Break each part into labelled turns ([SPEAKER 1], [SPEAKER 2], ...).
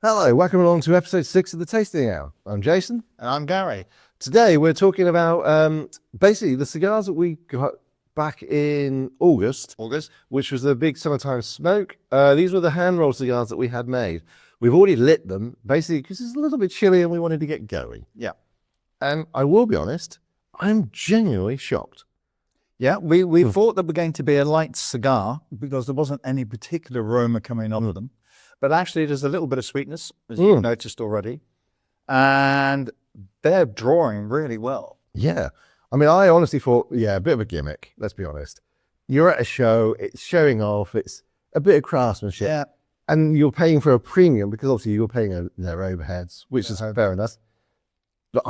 [SPEAKER 1] Hello, welcome along to episode 6 of the Tasting Hour. I'm Jason.
[SPEAKER 2] And I'm Gary.
[SPEAKER 1] Today we're talking about basically the cigars that we got back in August, which was the big summertime smoke. These were the hand-rolled cigars that we had made. We've already lit them, basically because it's a little bit chilly and we wanted to get going.
[SPEAKER 2] Yeah.
[SPEAKER 1] And I will be honest, I'm genuinely shocked.
[SPEAKER 2] Yeah, we thought they were going to be a light cigar because there wasn't any particular aroma coming off of them. But actually, there's a little bit of sweetness, as you've noticed already. And they're drawing really well.
[SPEAKER 1] Yeah. I mean, I honestly thought, a bit of a gimmick, let's be honest. You're at a show, it's showing off, it's a bit of craftsmanship.
[SPEAKER 2] Yeah.
[SPEAKER 1] And you're paying for a premium because obviously you're paying their overheads, which is fair enough. But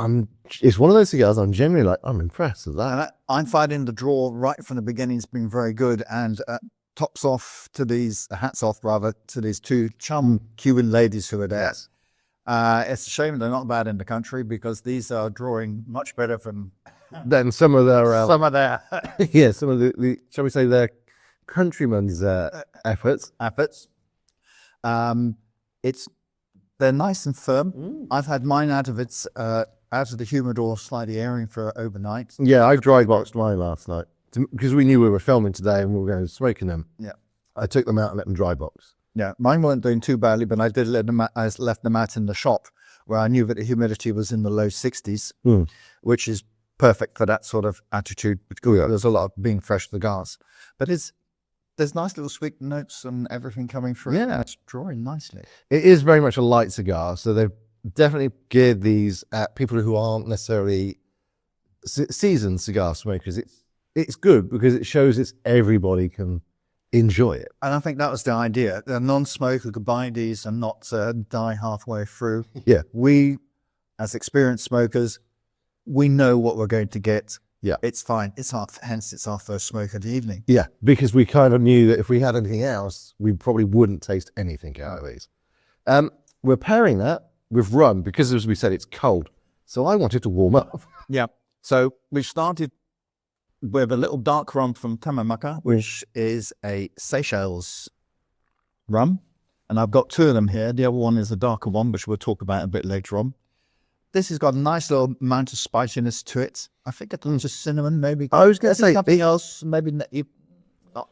[SPEAKER 1] it's one of those cigars I'm generally like, I'm impressed with that.
[SPEAKER 2] And I'm finding the draw right from the beginning has been very good. And hats off to these two chum Cuban ladies who are there.
[SPEAKER 1] Yes.
[SPEAKER 2] It's a shame they're not bad in the country because these are drawing much better from
[SPEAKER 1] Then some of their
[SPEAKER 2] some of their
[SPEAKER 1] some of the shall we say their countrymen's efforts.
[SPEAKER 2] They're nice and firm. I've had mine out of the humidor slightly airing for overnight.
[SPEAKER 1] Yeah, I dry boxed mine last night because we knew we were filming today and we were going to smoking them.
[SPEAKER 2] Yeah,
[SPEAKER 1] I took them out and let them dry box.
[SPEAKER 2] Yeah, mine weren't doing too badly, but I did let them. I left them out in the shop where I knew that the humidity was in the low 60s, which is perfect for that sort of attitude. Because there's a lot of being fresh cigars, but there's nice little sweet notes and everything coming through.
[SPEAKER 1] Yeah,
[SPEAKER 2] it's drawing nicely.
[SPEAKER 1] It is very much a light cigar, so they've definitely geared these at people who aren't necessarily seasoned cigar smokers. It's good because it shows everybody can enjoy it.
[SPEAKER 2] And I think that was the idea. A non-smoker could buy these and not die halfway through.
[SPEAKER 1] Yeah.
[SPEAKER 2] We, as experienced smokers, we know what we're going to get.
[SPEAKER 1] Yeah.
[SPEAKER 2] It's fine. Hence it's our first smoke of the evening.
[SPEAKER 1] Yeah, because we kind of knew that if we had anything else, we probably wouldn't taste anything out of these. We're pairing that with rum because, as we said, it's cold. So I wanted to warm up.
[SPEAKER 2] Yeah. So we started with a little dark rum from Tamamaca, which is a Seychelles rum. And I've got two of them here. The other one is a darker one, which we'll talk about a bit later on. This has got a nice little amount of spiciness to it. I think it's just cinnamon, maybe.
[SPEAKER 1] I was going to say
[SPEAKER 2] something else, maybe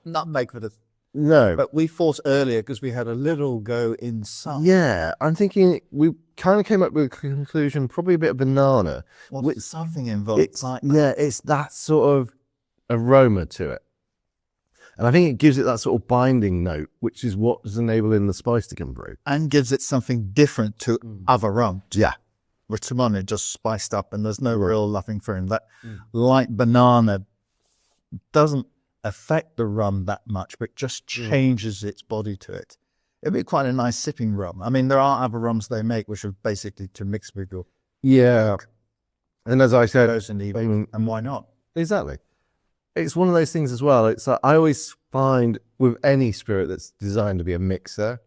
[SPEAKER 2] not make for the.
[SPEAKER 1] No,
[SPEAKER 2] but we thought earlier because we had a little go inside.
[SPEAKER 1] Yeah, I'm thinking we kind of came up with a conclusion, probably a bit of banana.
[SPEAKER 2] Well, something involved.
[SPEAKER 1] It's that sort of aroma to it, and I think it gives it that sort of binding note, which is what is enabling the spice to come through,
[SPEAKER 2] and gives it something different to other rum.
[SPEAKER 1] Yeah.
[SPEAKER 2] With Timon, it just spiced up and there's no real nothing for him. That light banana doesn't affect the rum that much, but just changes its body to it. It'd be quite a nice sipping rum. I mean, there are other rums they make which are basically to mix with your...
[SPEAKER 1] Yeah. And as I said...
[SPEAKER 2] in the evening, and why not?
[SPEAKER 1] Exactly. It's one of those things as well. It's like, I always find with any spirit that's designed to be a mixer,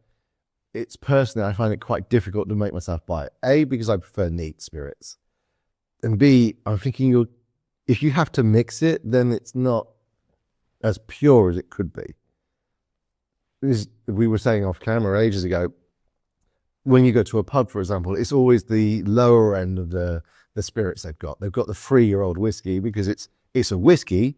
[SPEAKER 1] I find it quite difficult to make myself buy it. A, because I prefer neat spirits. And B, I'm thinking if you have to mix it, then it's not as pure as it could be. We were saying off camera ages ago, when you go to a pub, for example, it's always the lower end of the spirits they've got. They've got the 3-year-old whiskey because it's a whiskey,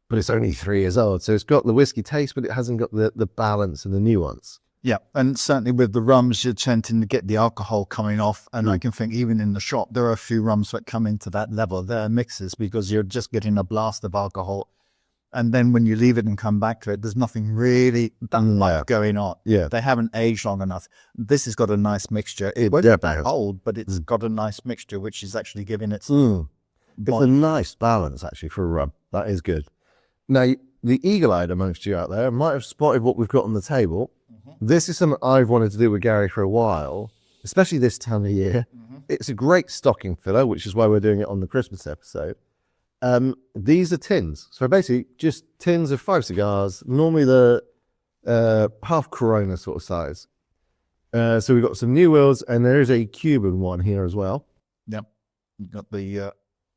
[SPEAKER 1] but it's only 3 years old. So it's got the whiskey taste, but it hasn't got the balance and the nuance.
[SPEAKER 2] Yeah, and certainly with the rums, you're tending to get the alcohol coming off. And I can think even in the shop, there are a few rums that come into that level. They're mixes because you're just getting a blast of alcohol. And then when you leave it and come back to it, there's nothing really going on.
[SPEAKER 1] Yeah.
[SPEAKER 2] They haven't aged long enough. This has got a nice mixture. It's old, but it's got a nice mixture, which is actually giving it...
[SPEAKER 1] It's a nice balance, actually, for a rum. That is good. Now, the eagle-eyed amongst you out there might have spotted what we've got on the table. This is something I've wanted to do with Gary for a while, especially this time of year. It's a great stocking filler, which is why we're doing it on the Christmas episode. These are tins. So basically just tins of 5 cigars, normally the half Corona sort of size. So we've got some New Worlds and there is a Cuban one here as well.
[SPEAKER 2] Yep. You've got the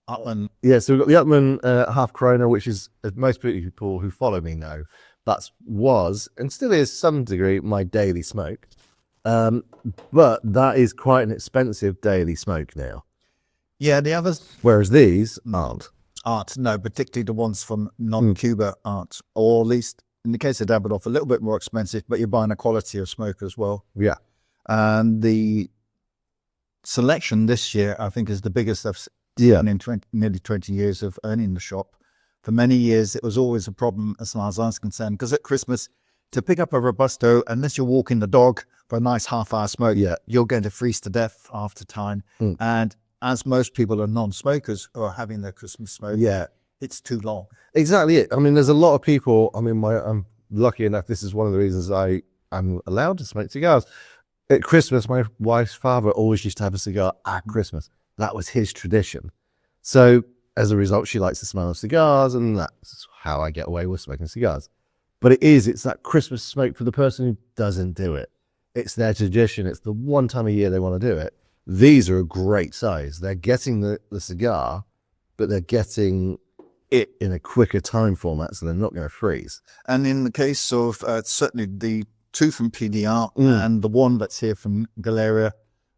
[SPEAKER 2] Utman.
[SPEAKER 1] Yeah, so we've got the Utman half Corona, which is, as most people who follow me know, that was and still is some degree my daily smoke. But that is quite an expensive daily smoke now.
[SPEAKER 2] Yeah, the others
[SPEAKER 1] Whereas these aren't.
[SPEAKER 2] no, particularly the ones from non-Cuba aren't, or at least in the case of Davidoff, a little bit more expensive, but you're buying a quality of smoke as well.
[SPEAKER 1] Yeah.
[SPEAKER 2] And the selection this year, I think, is the biggest I've seen in nearly 20 years of owning the shop. For many years, it was always a problem as far as I was concerned, because at Christmas, to pick up a Robusto, unless you're walking the dog for a nice half-hour smoke, you're going to freeze to death after time. And as most people are non-smokers who are having their Christmas smoke, it's too long.
[SPEAKER 1] Exactly it. I mean, there's a lot of people. I mean, I'm lucky enough. This is one of the reasons I'm allowed to smoke cigars. At Christmas, my wife's father always used to have a cigar at Christmas. That was his tradition. So as a result, she likes the smell of cigars, and that's how I get away with smoking cigars. But it's that Christmas smoke for the person who doesn't do it. It's their tradition. It's the one time a year they want to do it. These are a great size. They're getting the cigar, but they're getting it in a quicker time format, so they're not going to freeze.
[SPEAKER 2] And in the case of certainly the two from PDR and the one that's here from Galeria,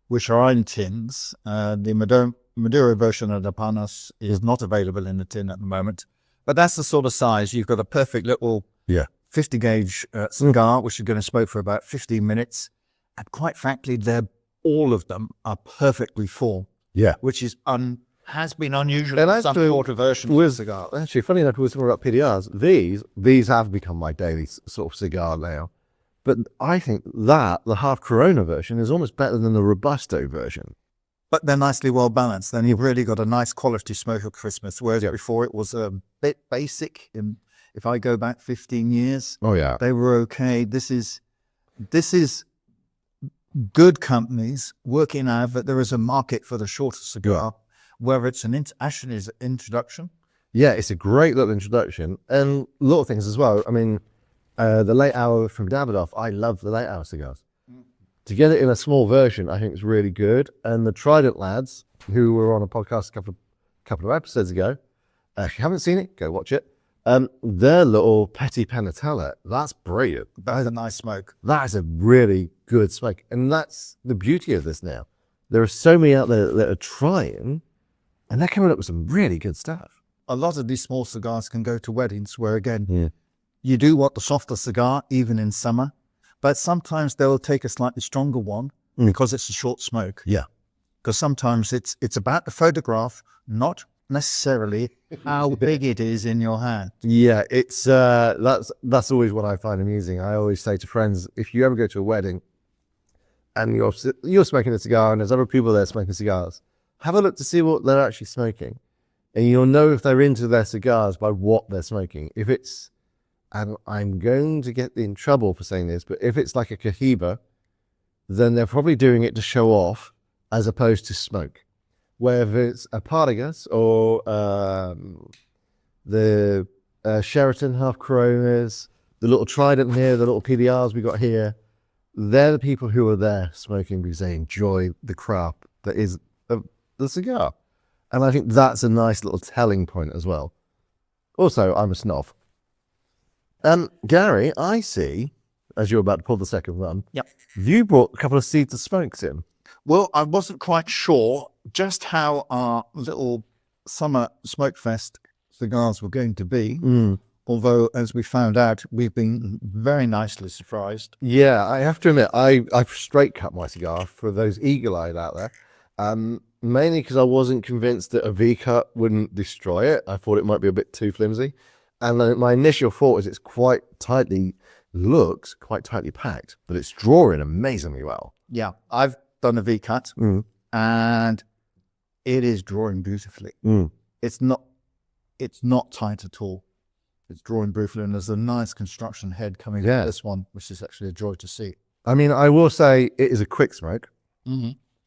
[SPEAKER 2] which are in tins, the Maduro version of the Panas is not available in the tin at the moment. But that's the sort of size. You've got a perfect little 50 gauge cigar, which you're going to smoke for about 15 minutes. And quite frankly, all of them are perfectly full.
[SPEAKER 1] Yeah.
[SPEAKER 2] Which is has been unusual in some sort of version of the cigar.
[SPEAKER 1] Actually, funny enough, we were talking about PDRs. These have become my daily sort of cigar now. But I think the half Corona version is almost better than the Robusto version.
[SPEAKER 2] But they're nicely well balanced. Then you've really got a nice quality smoke at Christmas, whereas before it was a bit basic. If I go back 15 years, they were okay. This is good companies working out that there is a market for the shorter cigar, whether it's an introduction.
[SPEAKER 1] Yeah, it's a great little introduction, and little things as well. I mean, the late hour from Davidoff, I love the late hour cigars. To get it in a small version, I think it's really good. And the Trident lads, who were on a podcast a couple of episodes ago, if you haven't seen it, go watch it. Their little Petit Panatella, that's brilliant.
[SPEAKER 2] That's a nice smoke.
[SPEAKER 1] That is a really good smoke. And that's the beauty of this now. There are so many out there that are trying, and they're coming up with some really good stuff.
[SPEAKER 2] A lot of these small cigars can go to weddings where, again, you do want the softer cigar, even in summer, but sometimes they'll take a slightly stronger one because it's a short smoke.
[SPEAKER 1] Yeah.
[SPEAKER 2] Because sometimes it's about the photograph, not necessarily how big it is in your hand.
[SPEAKER 1] Yeah, it's that's always what I find amusing. I always say to friends, if you ever go to a wedding and you're smoking a cigar and there's other people there smoking cigars, have a look to see what they're actually smoking, and you'll know if they're into their cigars by what they're smoking. If it's, and I'm going to get in trouble for saying this, but if it's like a Cohiba, then they're probably doing it to show off as opposed to smoke. Whether it's a Partagas or the Sheraton half Coronas, the little Trident here, the little PDRs we got here, they're the people who are there smoking because they enjoy the craft that is the cigar. And I think that's a nice little telling point as well. Also, I'm a snob. Gary, I see, as you're about to pull the second run, you brought a couple of seeds of smokes in.
[SPEAKER 2] Well, I wasn't quite sure just how our little summer smoke fest cigars were going to be. Although, as we found out, we've been very nicely surprised.
[SPEAKER 1] Yeah, I have to admit, I've straight cut my cigar for those eagle-eyed out there. Mainly because I wasn't convinced that a V-cut wouldn't destroy it. I thought it might be a bit too flimsy. And my initial thought is looks quite tightly packed, but it's drawing amazingly well.
[SPEAKER 2] Yeah, I've done a V-cut and it is drawing beautifully. It's not tight at all. It's drawing beautifully, and there's a nice construction head coming out of this one, which is actually a joy to see.
[SPEAKER 1] I mean, I will say it is a quick smoke.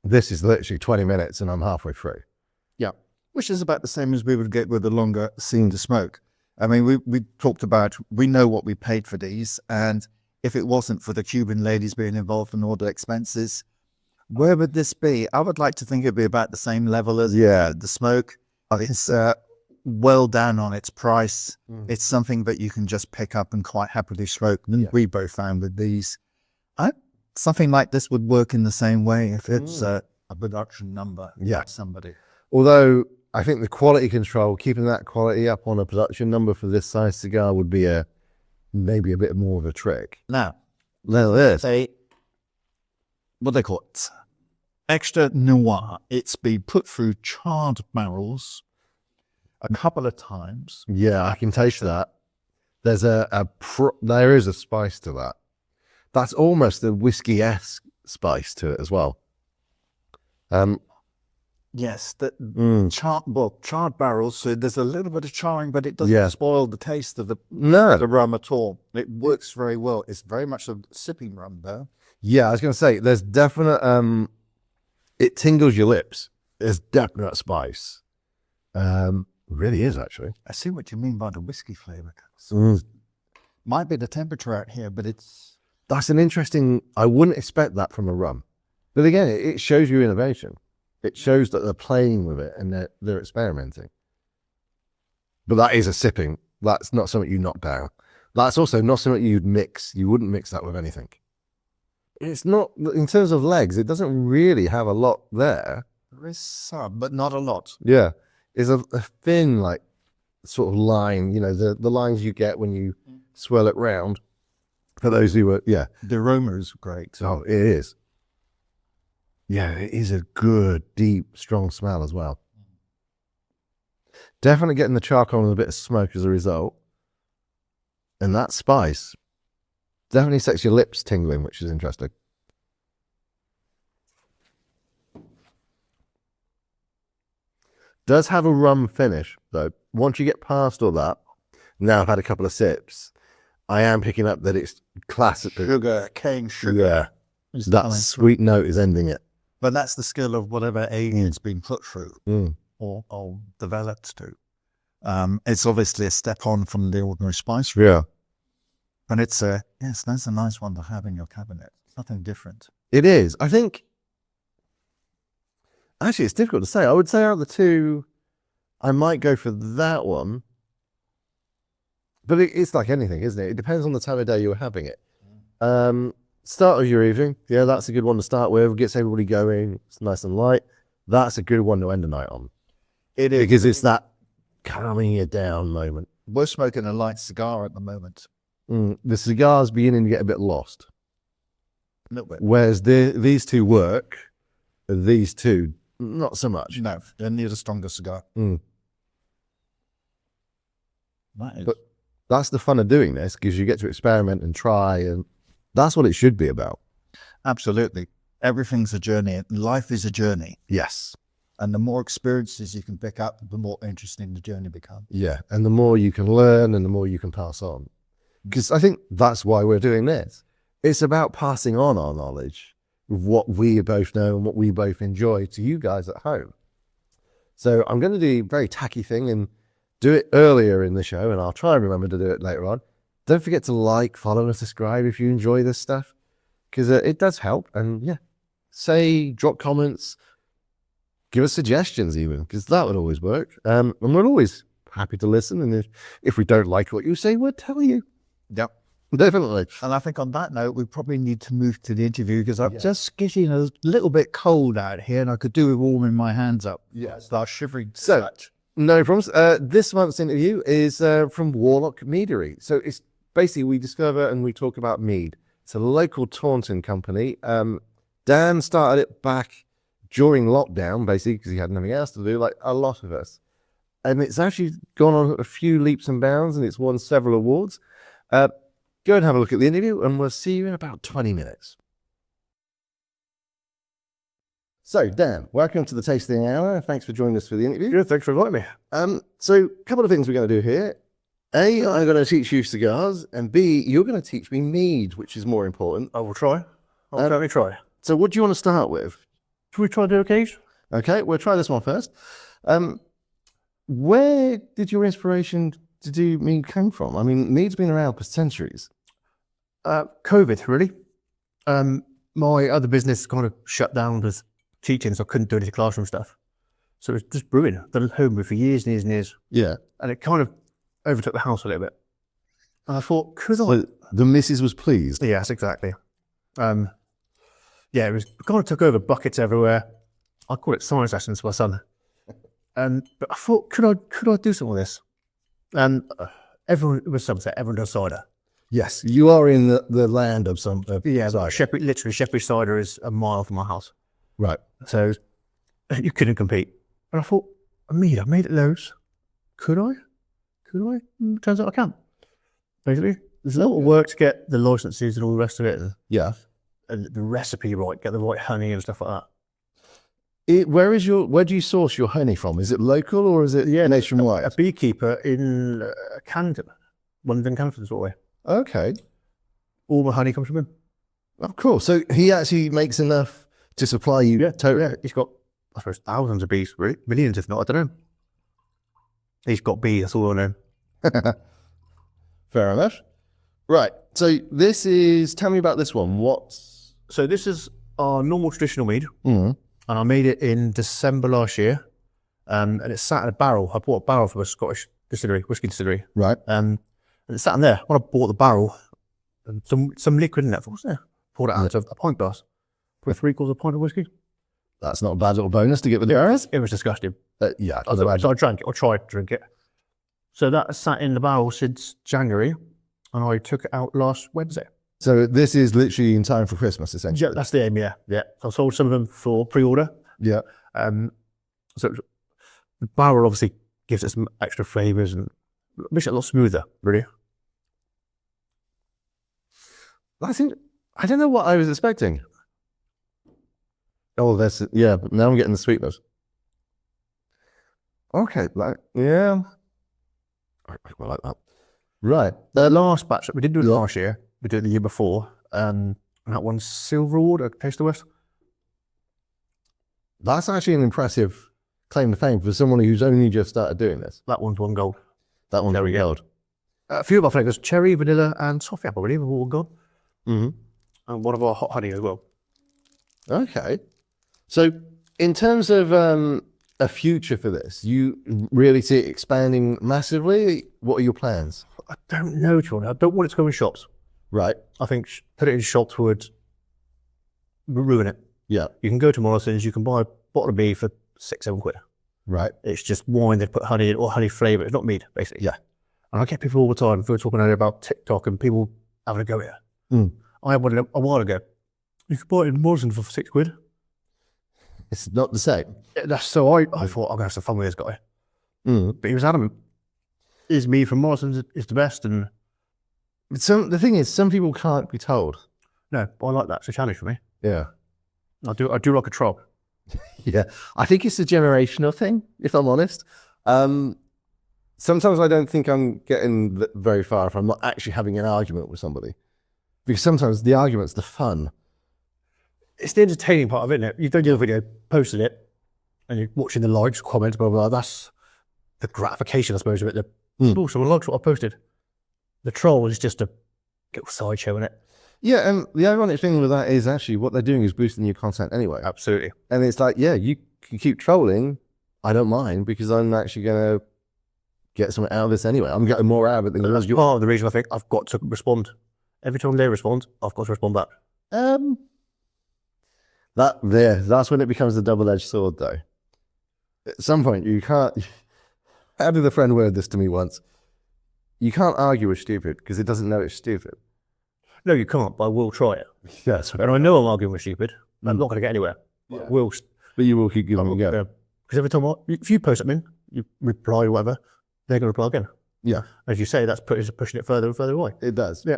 [SPEAKER 1] This is literally 20 minutes and I'm halfway through.
[SPEAKER 2] Yeah, which is about the same as we would get with a longer scene to smoke. I mean, we talked about, we know what we paid for these, and if it wasn't for the Cuban ladies being involved in all the expenses, where would this be? I would like to think it'd be about the same level as the smoke. It's well down on its price. It's something that you can just pick up and quite happily smoke. We both found with these. something like this would work in the same way if it's a production number.
[SPEAKER 1] Yeah.
[SPEAKER 2] By somebody.
[SPEAKER 1] Although I think the quality control, keeping that quality up on a production number for this size cigar would be maybe a bit more of a trick.
[SPEAKER 2] Now,
[SPEAKER 1] This.
[SPEAKER 2] say, what they call it? Extra noir. It's been put through charred barrels a couple of times.
[SPEAKER 1] Yeah, I can taste that. There's there is a spice to that. That's almost a whiskey-esque spice to it as well.
[SPEAKER 2] Yes, charred barrels. So there's a little bit of charring, but it doesn't spoil the taste of the rum at all. It works very well. It's very much a sipping rum, though.
[SPEAKER 1] Yeah, I was going to say, there's definite, it tingles your lips. There's definite spice. Really is, actually.
[SPEAKER 2] I see what you mean by the whiskey flavour. Might be the temperature out here, but it's...
[SPEAKER 1] That's an interesting, I wouldn't expect that from a rum. But again, it shows you innovation. It shows that they're playing with it and they're experimenting. But that is a sipping. That's not something you knock down. That's also not something you'd mix. You wouldn't mix that with anything. It's not, in terms of legs, it doesn't really have a lot there.
[SPEAKER 2] There is some, but not a lot.
[SPEAKER 1] Yeah. It's a thin, like, sort of line, you know, the lines you get when you swirl it round. For those who were, The
[SPEAKER 2] aroma is great.
[SPEAKER 1] Oh, it is. Yeah, it is a good, deep, strong smell as well. Definitely getting the charcoal and a bit of smoke as a result. And that spice definitely sets your lips tingling, which is interesting. Does have a rum finish, though. Once you get past all that, now I've had a couple of sips, I am picking up that it's classic.
[SPEAKER 2] Sugar, cane sugar.
[SPEAKER 1] Yeah. That sweet note is ending it.
[SPEAKER 2] But that's the skill of whatever age it's been put through or developed to. It's obviously a step on from the ordinary spice.
[SPEAKER 1] Yeah.
[SPEAKER 2] But it's that's a nice one to have in your cabinet. Nothing different.
[SPEAKER 1] It is. I think, actually, it's difficult to say. I would say out of the two, I might go for that one. But it's like anything, isn't it? It depends on the time of day you're having it. Start of your evening. Yeah, that's a good one to start with. Gets everybody going. It's nice and light. That's a good one to end the night on.
[SPEAKER 2] It is.
[SPEAKER 1] Because it's that calming you down moment.
[SPEAKER 2] We're smoking a light cigar at the moment.
[SPEAKER 1] The cigar's beginning to get a bit lost.
[SPEAKER 2] A little bit.
[SPEAKER 1] Whereas these two work, these two, not so much.
[SPEAKER 2] No, they need a stronger cigar.
[SPEAKER 1] That
[SPEAKER 2] is.
[SPEAKER 1] But that's the fun of doing this, because you get to experiment and try, and that's what it should be about.
[SPEAKER 2] Absolutely. Everything's a journey. Life is a journey.
[SPEAKER 1] Yes.
[SPEAKER 2] And the more experiences you can pick up, the more interesting the journey becomes.
[SPEAKER 1] Yeah, and the more you can learn and the more you can pass on. Because I think that's why we're doing this. It's about passing on our knowledge of what we both know and what we both enjoy to you guys at home. So I'm going to do a very tacky thing and do it earlier in the show, and I'll try and remember to do it later on. Don't forget to like, follow, and subscribe if you enjoy this stuff, because it does help. And drop comments, give us suggestions even, because that would always work. And we're always happy to listen. And if we don't like what you say, we'll tell you.
[SPEAKER 2] Yep.
[SPEAKER 1] Definitely.
[SPEAKER 2] And I think on that note, we probably need to move to the interview, because I'm just getting a little bit cold out here, and I could do with warming my hands up.
[SPEAKER 1] Yeah.
[SPEAKER 2] Start shivering.
[SPEAKER 1] So, no problems. This month's interview is from Warlock Meadery. So it's basically, we discover and we talk about mead. It's a local Taunton company. Dan started it back during lockdown, basically, because he had nothing else to do, like a lot of us. And it's actually gone on a few leaps and bounds, and it's won several awards. Go and have a look at the interview, and we'll see you in about 20 minutes. So, Dan, welcome to the Tasting Hour. Thanks for joining us for the interview.
[SPEAKER 3] Good, thanks for inviting me.
[SPEAKER 1] So, a couple of things we're going to do here. A, I'm going to teach you cigars, and B, you're going to teach me mead, which is more important.
[SPEAKER 3] I will try. I'll certainly try.
[SPEAKER 1] So, what do you want to start with?
[SPEAKER 3] Should we try to do a case?
[SPEAKER 1] Okay, we'll try this one first. Where did your inspiration to do mead come from? I mean, mead's been around for centuries.
[SPEAKER 3] COVID, really. My other business kind of shut down with teaching, so I couldn't do any classroom stuff. So it was just brewing. I've done it home for years and years and years.
[SPEAKER 1] Yeah.
[SPEAKER 3] And it kind of overtook the house a little bit. And I thought, could I?
[SPEAKER 1] Well, the missus was pleased.
[SPEAKER 3] Yes, exactly. yeah, it was kind of took over, buckets everywhere. I call it science lessons for my son. But I thought, could I do something with this? And everyone, it was Somerset, everyone does cider.
[SPEAKER 1] Yes, you are in the land of some.
[SPEAKER 3] Yeah,
[SPEAKER 1] cider.
[SPEAKER 3] Shepherd cider is a mile from my house.
[SPEAKER 1] Right.
[SPEAKER 3] So you couldn't compete. And I thought, I made it loads. Could I? Turns out I can. Basically, there's a lot of work to get the licenses and all the rest of it,
[SPEAKER 1] Yeah.
[SPEAKER 3] and the recipe right, get the right honey and stuff like that.
[SPEAKER 1] Where do you source your honey from? Is it local or is it nationwide?
[SPEAKER 3] A beekeeper in Camden, London, Camden sort of way.
[SPEAKER 1] Okay.
[SPEAKER 3] All my honey comes from him.
[SPEAKER 1] Of course. So he actually makes enough to supply you.
[SPEAKER 3] Yeah,
[SPEAKER 1] totally.
[SPEAKER 3] yeah. He's got, I suppose, thousands of bees, really. Millions if not, I don't know. He's got bees, that's all I know.
[SPEAKER 1] Fair enough. Right. So tell me about this one.
[SPEAKER 3] So this is our normal traditional mead,
[SPEAKER 1] Mm.
[SPEAKER 3] and I made it in December last year, and it sat in a barrel. I bought a barrel from a Scottish distillery, whiskey distillery,
[SPEAKER 1] Right.
[SPEAKER 3] and it sat in there. When I bought the barrel, and some liquid in it, I thought, what's there? Poured it out of a pint glass. Put 3/4 pint of whiskey.
[SPEAKER 1] That's not a bad little bonus to get with the arrows.
[SPEAKER 3] It was disgusting.
[SPEAKER 1] Yeah.
[SPEAKER 3] So I drank it, or tried to drink it. So that sat in the barrel since January, and I took it out last Wednesday.
[SPEAKER 1] So this is literally in time for Christmas, essentially.
[SPEAKER 3] Yeah, that's the aim, yeah. So I sold some of them for pre-order.
[SPEAKER 1] Yeah.
[SPEAKER 3] So the barrel obviously gives it some extra flavours and makes it a lot smoother, really.
[SPEAKER 1] I don't know what I was expecting. Oh, but now I'm getting the sweetness. Okay, yeah. I like that. Right.
[SPEAKER 3] The last batch, we didn't do it last year, we did it the year before, and that one's Silver Award at Taste of the West.
[SPEAKER 1] That's actually an impressive claim to fame for someone who's only just started doing this.
[SPEAKER 3] That one's won gold.
[SPEAKER 1] That one's very gold.
[SPEAKER 3] A few of our flavours, cherry, vanilla, and toffee apple, really, have all gone.
[SPEAKER 1] Mm-hmm.
[SPEAKER 3] And one of our hot honey as well.
[SPEAKER 1] Okay. So in terms of a future for this, you really see it expanding massively? What are your plans?
[SPEAKER 3] I don't know, John. I don't want it to go in shops.
[SPEAKER 1] Right.
[SPEAKER 3] I think put it in shops would ruin it.
[SPEAKER 1] Yeah.
[SPEAKER 3] You can go to Morrison's, you can buy a bottle of mead for £6-7.
[SPEAKER 1] Right.
[SPEAKER 3] It's just wine they've put honey in, or honey flavour. It's not mead, basically.
[SPEAKER 1] Yeah.
[SPEAKER 3] And I get people all the time, we were talking earlier about TikTok and people having a go here.
[SPEAKER 1] Mm.
[SPEAKER 3] I had one a while ago. You could buy it in Morrison's for £6.
[SPEAKER 1] It's not the same.
[SPEAKER 3] So I thought, I'm going to have some fun with this guy.
[SPEAKER 1] Mm.
[SPEAKER 3] But he was adamant. His mead from Morrison's is the best, and
[SPEAKER 1] The thing is, some people can't be told.
[SPEAKER 3] no, I like that. It's a challenge for me.
[SPEAKER 1] Yeah.
[SPEAKER 3] I do like a troll.
[SPEAKER 1] Yeah. I think it's a generational thing, if I'm honest. Sometimes I don't think I'm getting very far if I'm not actually having an argument with somebody. Because sometimes the argument's the fun.
[SPEAKER 3] It's the entertaining part of it, isn't it? You've done your video, posted it, and you're watching the likes, comments, blah, blah, blah. That's the gratification, I suppose, of it. Oh, someone likes what I posted. The troll is just a little sideshow, isn't it?
[SPEAKER 1] Yeah, and the ironic thing with that is actually what they're doing is boosting your content anyway.
[SPEAKER 3] Absolutely.
[SPEAKER 1] And it's like, yeah, you can keep trolling. I don't mind because I'm actually going to get something out of this anyway. I'm getting more out of it than
[SPEAKER 3] That's part of the reason I think I've got to respond. Every time they respond, I've got to respond back.
[SPEAKER 1] That's when it becomes a double-edged sword, though. At some point, you can't. How did a friend word this to me once? You can't argue with stupid because it doesn't know it's stupid.
[SPEAKER 3] No, you can't, but I will try it.
[SPEAKER 1] Yes,
[SPEAKER 3] And I know I'm arguing with stupid. I'm not going to get anywhere.
[SPEAKER 1] Yeah.
[SPEAKER 3] I will.
[SPEAKER 1] But you will keep giving it a go.
[SPEAKER 3] Because every time if you post something, you reply or whatever, they're going to reply again.
[SPEAKER 1] Yeah,
[SPEAKER 3] As you say, that's pushing it further and further away.
[SPEAKER 1] it does.
[SPEAKER 3] Yeah.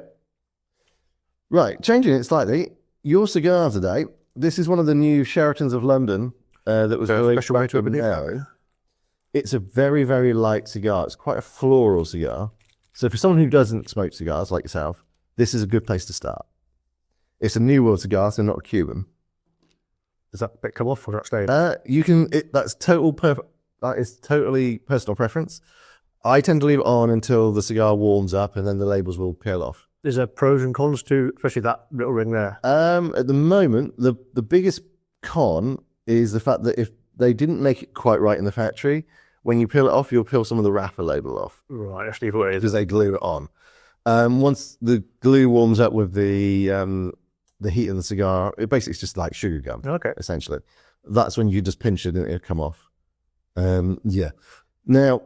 [SPEAKER 1] Right, changing it slightly. Your cigar today. This is one of the new Sheratons of London that was
[SPEAKER 3] So a special way to open it.
[SPEAKER 1] now. It's a very, very light cigar. It's quite a floral cigar. So for someone who doesn't smoke cigars like yourself, this is a good place to start. It's a New World cigar, so not a Cuban.
[SPEAKER 3] Does that bit come off or does that stay?
[SPEAKER 1] You can. That's that is totally personal preference. I tend to leave it on until the cigar warms up, and then the labels will peel off.
[SPEAKER 3] There's a pros and cons to, especially that little ring there.
[SPEAKER 1] At the moment, the biggest con is the fact that if they didn't make it quite right in the factory, when you peel it off, you'll peel some of the wrapper label off
[SPEAKER 3] Right, let's leave it where it is.
[SPEAKER 1] because they glue it on. Once the glue warms up with the the heat of the cigar, it basically is just like sugar gum,
[SPEAKER 3] Okay.
[SPEAKER 1] essentially. That's when you just pinch it and it'll come off. Yeah. Now,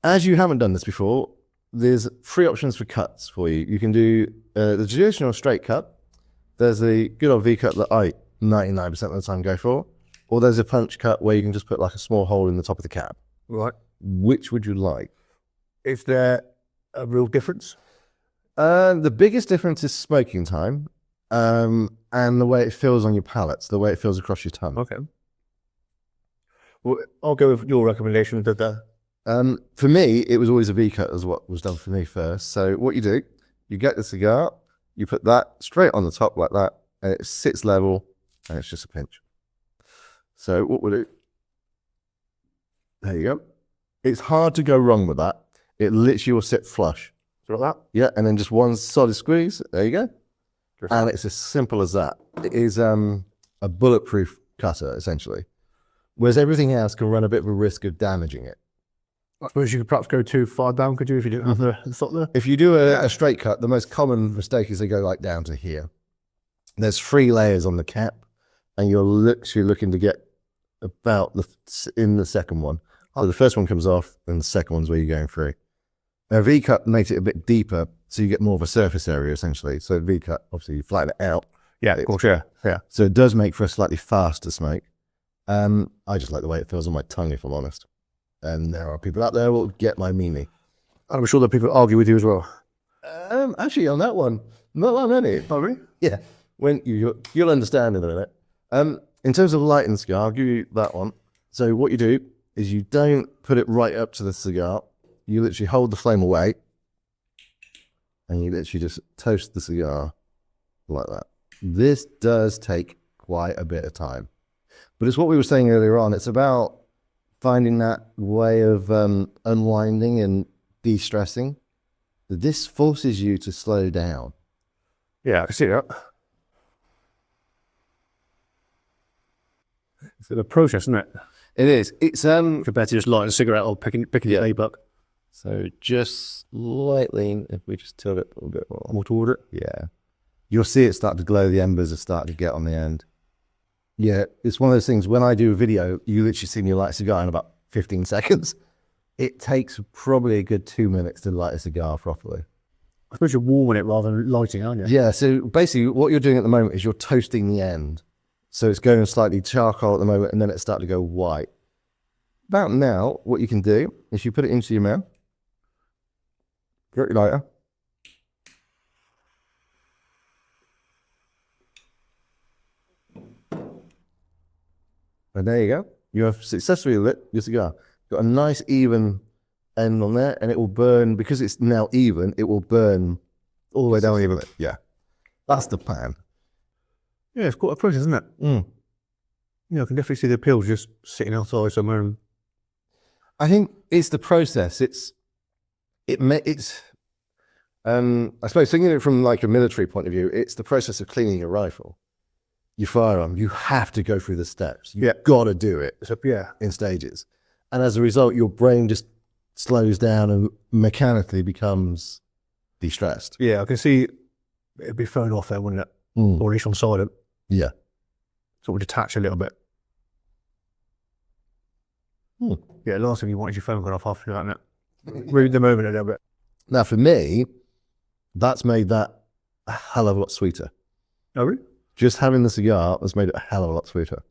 [SPEAKER 1] as you haven't done this before, there's 3 options for cuts for you. You can do the traditional straight cut. There's the good old V cut that I 99% of the time go for, or there's a punch cut where you can just put like a small hole in the top of the cap.
[SPEAKER 3] Right.
[SPEAKER 1] Which would you like?
[SPEAKER 3] Is there a real difference?
[SPEAKER 1] The biggest difference is smoking time, and the way it feels on your palates, the way it feels across your tongue.
[SPEAKER 3] Okay. Well, I'll go with your recommendation of the.
[SPEAKER 1] For me, it was always a V cut as what was done for me first. So what you do, you get the cigar, you put that straight on the top like that, and it sits level, and it's just a pinch. So what we'll do, there you go. It's hard to go wrong with that. It literally will sit flush.
[SPEAKER 3] Like that?
[SPEAKER 1] Yeah, and then just one solid squeeze. There you go. And it's as simple as that. It is a bulletproof cutter, essentially. Whereas everything else can run a bit of a risk of damaging it.
[SPEAKER 3] I suppose you could perhaps go too far down, could you, if you didn't have the top there?
[SPEAKER 1] If you do a straight cut, the most common mistake is they go like down to here. There's 3 layers on the cap, and you're literally looking to get about in the second one. So the first one comes off, and the second one's where you're going through. Now, V-cut makes it a bit deeper, so you get more of a surface area, essentially. So V-cut, obviously, you flatten it out.
[SPEAKER 3] Yeah, of course, yeah.
[SPEAKER 1] So it does make for a slightly faster smoke. I just like the way it feels on my tongue, if I'm honest. And there are people out there who will get my meaning.
[SPEAKER 3] I'm sure that people argue with you as well.
[SPEAKER 1] Actually, on that one, not that many.
[SPEAKER 3] Oh, really?
[SPEAKER 1] Yeah, when you'll understand in a minute. In terms of lighting the cigar, I'll give you that one. So what you do is you don't put it right up to the cigar. You literally hold the flame away, and you literally just toast the cigar like that. This does take quite a bit of time, but it's what we were saying earlier on. It's about finding that way of unwinding and de-stressing. This forces you to slow down.
[SPEAKER 3] Yeah, I can see that. It's a process, isn't it?
[SPEAKER 1] It is. It's
[SPEAKER 3] Compared to just lighting a cigarette or picking your day buck.
[SPEAKER 1] So just slightly, if we just tilt it a little bit
[SPEAKER 3] More toward it.
[SPEAKER 1] yeah, you'll see it start to glow. The embers are starting to get on the end. Yeah, it's one of those things. When I do a video, you literally see me light a cigar in about 15 seconds. It takes probably a good 2 minutes to light a cigar properly.
[SPEAKER 3] I suppose you're warming it rather than lighting, aren't you?
[SPEAKER 1] Yeah, so basically what you're doing at the moment is you're toasting the end. So it's going slightly charcoal at the moment, and then it's starting to go white. About now, what you can do is you put it into your mouth, get your lighter, and there you go. You have successfully lit your cigar. Got a nice even end on there, and it will burn, because it's now even, it will burn all the way down even. Yeah, that's the plan.
[SPEAKER 3] Yeah, it's quite a process, isn't it? Yeah, I can definitely see the appeal just sitting outside somewhere. And
[SPEAKER 1] I think it's the process. I suppose thinking it from like a military point of view, it's the process of cleaning your rifle, your firearm. You have to go through the steps. You've got to do it in stages. And as a result, your brain just slows down and mechanically becomes de-stressed.
[SPEAKER 3] yeah, I can see it'd be thrown off there, wouldn't it? Or at least on silent.
[SPEAKER 1] Yeah.
[SPEAKER 3] Sort of detach a little bit. Yeah, last thing you want is your phone going off after that, isn't it? Ruin the moment a little bit.
[SPEAKER 1] Now, for me, that's made that a hell of a lot sweeter.
[SPEAKER 3] Oh, really?
[SPEAKER 1] Just having the cigar has made it a hell of a lot sweeter.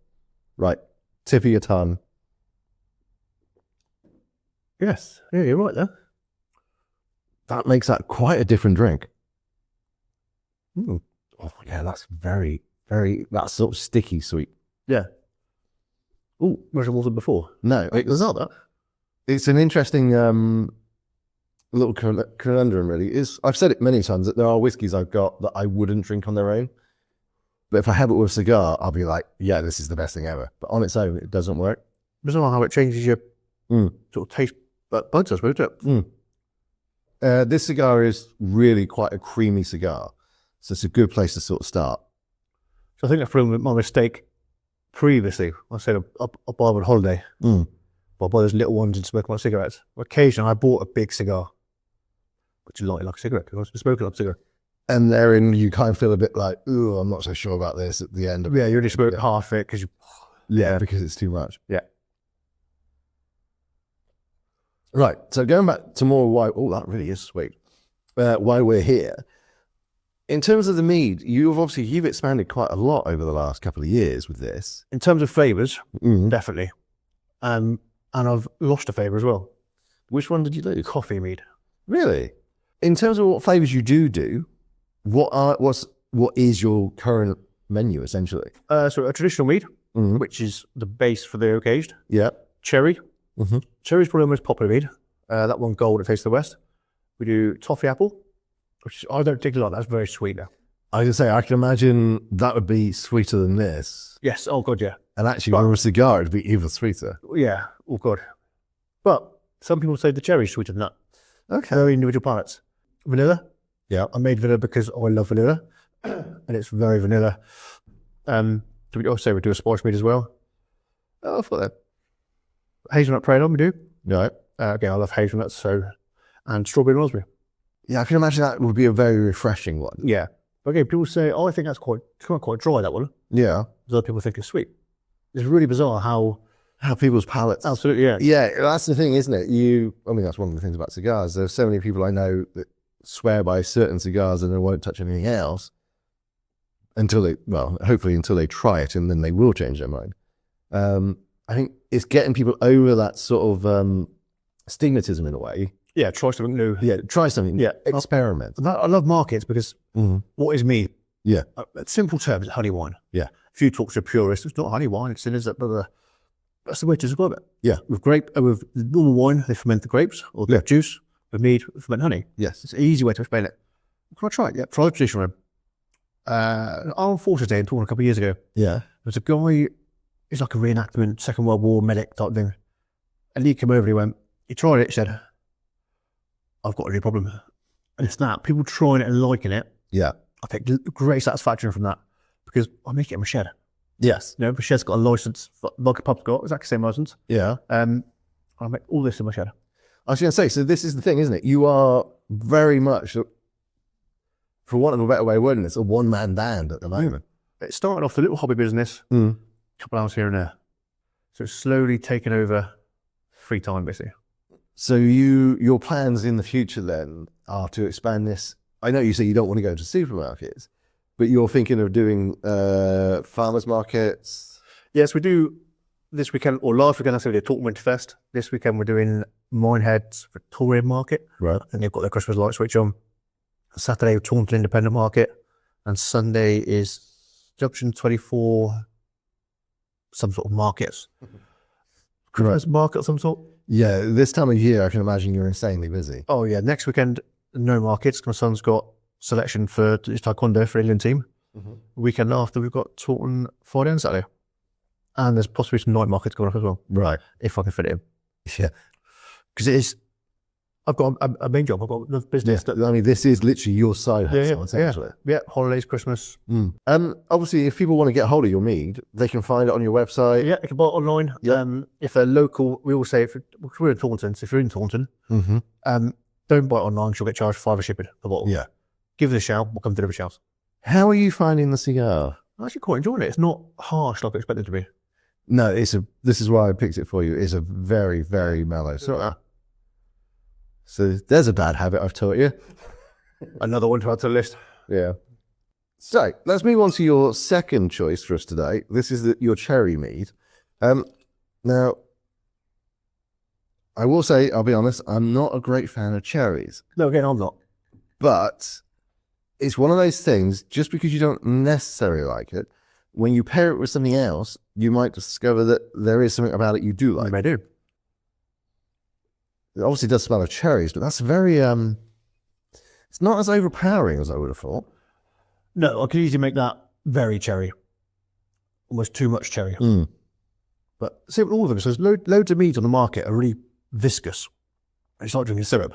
[SPEAKER 1] Right. Tip of your tongue.
[SPEAKER 3] Yes. Yeah, you're right there.
[SPEAKER 1] That makes that quite a different drink. Oh, yeah, that's very, very, that's sort of sticky sweet.
[SPEAKER 3] Yeah. Oh, much more than before.
[SPEAKER 1] No,
[SPEAKER 3] It's not that.
[SPEAKER 1] it's an interesting little conundrum, really. I've said it many times that there are whiskies I've got that I wouldn't drink on their own. But if I have it with a cigar, I'll be like, yeah, this is the best thing ever. But on its own, it doesn't work.
[SPEAKER 3] It's not how it changes your sort of taste buds, I suppose, isn't it?
[SPEAKER 1] This cigar is really quite a creamy cigar. So it's a good place to sort of start.
[SPEAKER 3] So I think that's probably my mistake previously. I said I'll buy on holiday. I'll buy those little ones and smoke my cigarettes. Occasionally I bought a big cigar, which is light like a cigarette because I was smoking like a cigarette.
[SPEAKER 1] and therein you kind of feel a bit like, ooh, I'm not so sure about this at the end of
[SPEAKER 3] Yeah, you only smoke half it because you.
[SPEAKER 1] because it's too much.
[SPEAKER 3] Yeah.
[SPEAKER 1] Right. So going back to more why, oh, that really is sweet. Why we're here. In terms of the mead, you've expanded quite a lot over the last couple of years with this.
[SPEAKER 3] In terms of flavours,
[SPEAKER 1] Mm.
[SPEAKER 3] definitely. And I've lost a flavour as well.
[SPEAKER 1] Which one did you lose?
[SPEAKER 3] Coffee mead.
[SPEAKER 1] Really? In terms of what flavors you do, what is your current menu essentially?
[SPEAKER 3] So a traditional mead,
[SPEAKER 1] Mhm.
[SPEAKER 3] which is the base for the oak aged.
[SPEAKER 1] Yeah.
[SPEAKER 3] Cherry.
[SPEAKER 1] Mhm.
[SPEAKER 3] Cherry's probably the most popular mead. That one gold at Taste of the West. We do toffee apple, which I don't particularly like. That's very sweet now.
[SPEAKER 1] I was gonna say I can imagine that would be sweeter than this.
[SPEAKER 3] Yes. Oh god, yeah.
[SPEAKER 1] And actually with a cigar it'd be even sweeter.
[SPEAKER 3] Yeah. Oh god. But some people say the cherry's sweeter than that.
[SPEAKER 1] Okay.
[SPEAKER 3] Very individual palates. Vanilla.
[SPEAKER 1] Yeah.
[SPEAKER 3] I made vanilla because I love vanilla, and it's very vanilla. Do we also we do a spice mead as well?
[SPEAKER 1] Oh, I thought that.
[SPEAKER 3] Hazelnut prey on we do.
[SPEAKER 1] Right.
[SPEAKER 3] Again, I love hazelnuts, and strawberry and raspberry.
[SPEAKER 1] Yeah, I can imagine that would be a very refreshing one.
[SPEAKER 3] Yeah. But again, people say, "Oh, I think that's quite dry." That one.
[SPEAKER 1] Yeah.
[SPEAKER 3] Other people think it's sweet. It's really bizarre how.
[SPEAKER 1] How people's palates.
[SPEAKER 3] Absolutely, yeah.
[SPEAKER 1] Yeah, that's the thing, isn't it? I mean, that's one of the things about cigars. There's so many people I know that swear by certain cigars and they won't touch anything else hopefully until they try it, and then they will change their mind. I think it's getting people over that sort of stigmatism in a way.
[SPEAKER 3] Yeah, try something new.
[SPEAKER 1] Yeah, try something.
[SPEAKER 3] Yeah.
[SPEAKER 1] Experiment.
[SPEAKER 3] I love markets because what is mead?
[SPEAKER 1] Yeah.
[SPEAKER 3] In simple terms, it's honey wine.
[SPEAKER 1] Yeah.
[SPEAKER 3] If you talk to a purist, it's not honey wine, it's blah, blah, blah. That's the way to describe it.
[SPEAKER 1] Yeah.
[SPEAKER 3] With normal wine, they ferment the grapes or the juice. With mead, we ferment honey.
[SPEAKER 1] Yes.
[SPEAKER 3] It's an easy way to explain it. Can I try it? Yeah, try the traditional one. On Forces Day in Taunton a couple of years ago,
[SPEAKER 1] Yeah.
[SPEAKER 3] there's a guy, he's like a reenactment, Second World War medic type thing. And he came over and he went, he tried it, he said, I've got a new problem. And it's that, people trying it and liking it,
[SPEAKER 1] Yeah.
[SPEAKER 3] I take great satisfaction from that because I make it in my shed.
[SPEAKER 1] Yes.
[SPEAKER 3] You know, my shed's got a license, like a pub's got, exactly the same license.
[SPEAKER 1] Yeah.
[SPEAKER 3] I make all this in my shed.
[SPEAKER 1] I was going to say, so this is the thing, isn't it? You are very much, for want of a better way of wording this, a one-man band at the moment.
[SPEAKER 3] It started off a little hobby business, a couple hours here and there. So it's slowly taken over free time, basically.
[SPEAKER 1] So your plans in the future then are to expand this. I know you say you don't want to go to supermarkets, but you're thinking of doing farmers markets.
[SPEAKER 3] Yes, we do this weekend, or last weekend, I said we did Taunton Winter Fest. This weekend we're doing Minehead's Victoria Market.
[SPEAKER 1] Right.
[SPEAKER 3] And they've got their Christmas light switch on. Saturday, Taunton Independent Market. And Sunday is Junction 24, some sort of markets. Christmas market of some sort.
[SPEAKER 1] Yeah, this time of year, I can imagine you're insanely busy.
[SPEAKER 3] Oh yeah, next weekend, no markets. My son's got selection for his taekwondo for the England team. Weekend after, we've got Taunton Friday and Saturday. And there's possibly some night markets going up as well.
[SPEAKER 1] Right.
[SPEAKER 3] If I can fit it in.
[SPEAKER 1] Yeah.
[SPEAKER 3] Because it is, I've got a main job, I've got another business.
[SPEAKER 1] I mean, this is literally your side hustle, essentially.
[SPEAKER 3] Yeah, holidays, Christmas.
[SPEAKER 1] Obviously, if people want to get hold of your mead, they can find it on your website.
[SPEAKER 3] Yeah, you can buy it online.
[SPEAKER 1] Yep.
[SPEAKER 3] If they're local, we all say, we're in Taunton, so if you're in Taunton, don't buy it online, you'll get charged $5 shipping per bottle.
[SPEAKER 1] Yeah.
[SPEAKER 3] Give us a shout, we'll come deliver to your house.
[SPEAKER 1] How are you finding the cigar?
[SPEAKER 3] I'm actually quite enjoying it. It's not harsh like I expected it to be.
[SPEAKER 1] No, this is why I picked it for you. It's a very, very mellow cigar. So there's a bad habit I've taught you.
[SPEAKER 3] Another one to add to the list.
[SPEAKER 1] Yeah. So let's move on to your second choice for us today. This is your cherry mead. Now, I will say, I'll be honest, I'm not a great fan of cherries.
[SPEAKER 3] No, again, I'm not.
[SPEAKER 1] But it's one of those things, just because you don't necessarily like it, when you pair it with something else, you might discover that there is something about it you do like.
[SPEAKER 3] You may do.
[SPEAKER 1] It obviously does smell of cherries, but that's very, it's not as overpowering as I would have thought.
[SPEAKER 3] No, I could easily make that very cherry. Almost too much cherry. But see, with all of them, so there's loads of meads on the market are really viscous. It's like drinking syrup.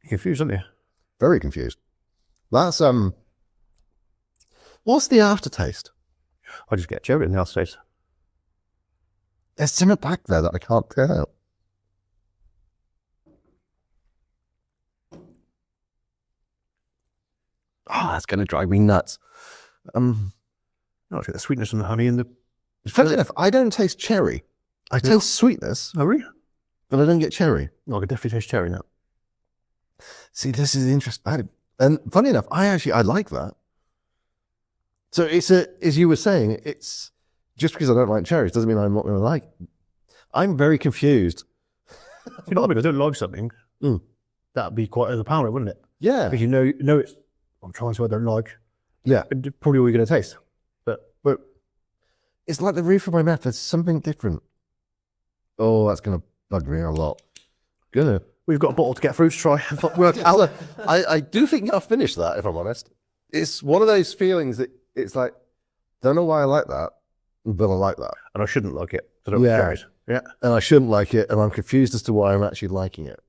[SPEAKER 3] You're confused, aren't you?
[SPEAKER 1] Very confused. That's, what's the aftertaste?
[SPEAKER 3] I just get cherry in the aftertaste.
[SPEAKER 1] There's something back there that I can't get out. that's going to drive me nuts.
[SPEAKER 3] No, I get the sweetness and the honey and the.
[SPEAKER 1] Funnily enough, I don't taste cherry. I taste sweetness,
[SPEAKER 3] Oh, really?
[SPEAKER 1] but I don't get cherry.
[SPEAKER 3] No, I can definitely taste cherry now.
[SPEAKER 1] See, this is interesting. And funny enough, I like that. So as you were saying, it's just because I don't like cherries doesn't mean I'm not going to like it. I'm very confused.
[SPEAKER 3] You know what I mean? If I don't like something, that'd be quite overpowering, wouldn't it?
[SPEAKER 1] Yeah.
[SPEAKER 3] Because you know it's. I'm trying to. I don't like.
[SPEAKER 1] Yeah.
[SPEAKER 3] Probably all you're going to taste.
[SPEAKER 1] But it's like the roof of my mouth. There's something different. Oh, that's going to bug me a lot. Gonna.
[SPEAKER 3] We've got a bottle to get through to try.
[SPEAKER 1] I do think I'll finish that, if I'm honest. It's one of those feelings that it's like, don't know why I like that, but I like that.
[SPEAKER 3] And I shouldn't like it. I don't like cherries. Yeah.
[SPEAKER 1] And I shouldn't like it, and I'm confused as to why I'm actually liking it.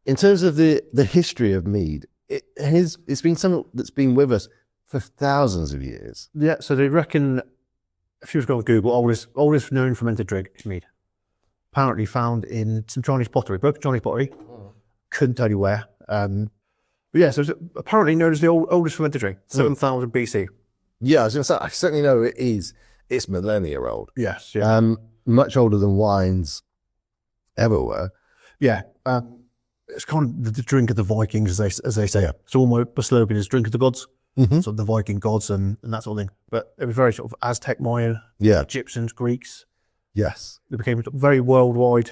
[SPEAKER 1] In terms of the history of mead, it's been something that's been with us for thousands of years.
[SPEAKER 3] Yeah, so they reckon, if you was going to Google, oldest known fermented drink is mead. Apparently found in some Chinese pottery, broken Chinese pottery. Couldn't tell you where. But yeah, so it's apparently known as the oldest fermented drink, 7,000 BC.
[SPEAKER 1] Yeah, I was going to say, I certainly know it is. It's millennia old.
[SPEAKER 3] Yes, yeah.
[SPEAKER 1] Much older than wines ever were.
[SPEAKER 3] Yeah. It's kind of the drink of the Vikings, as they say. Yeah. So all my slogan is drink of the gods.
[SPEAKER 1] Mm-hmm.
[SPEAKER 3] So the Viking gods and that sort of thing. But it was very sort of Aztec, Mayan, Egyptians, Greeks.
[SPEAKER 1] Yes.
[SPEAKER 3] It became very worldwide.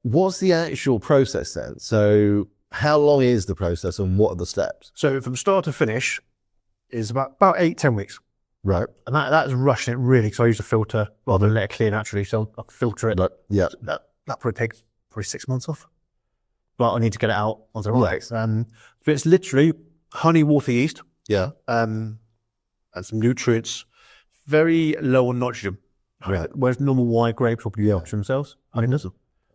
[SPEAKER 1] What's the actual process then? So how long is the process and what are the steps?
[SPEAKER 3] So from start to finish is about 8-10 weeks.
[SPEAKER 1] Right.
[SPEAKER 3] And that's rushing it really, because I use a filter rather than let it clear naturally. So I filter it.
[SPEAKER 1] Yeah.
[SPEAKER 3] That probably takes 6 months off. But I need to get it out onto the right. But it's literally honey, water, yeast.
[SPEAKER 1] Yeah.
[SPEAKER 3] And some nutrients. Very low on nitrogen.
[SPEAKER 1] Right.
[SPEAKER 3] Whereas normal white grapes will produce nitrogen themselves. Honey doesn't.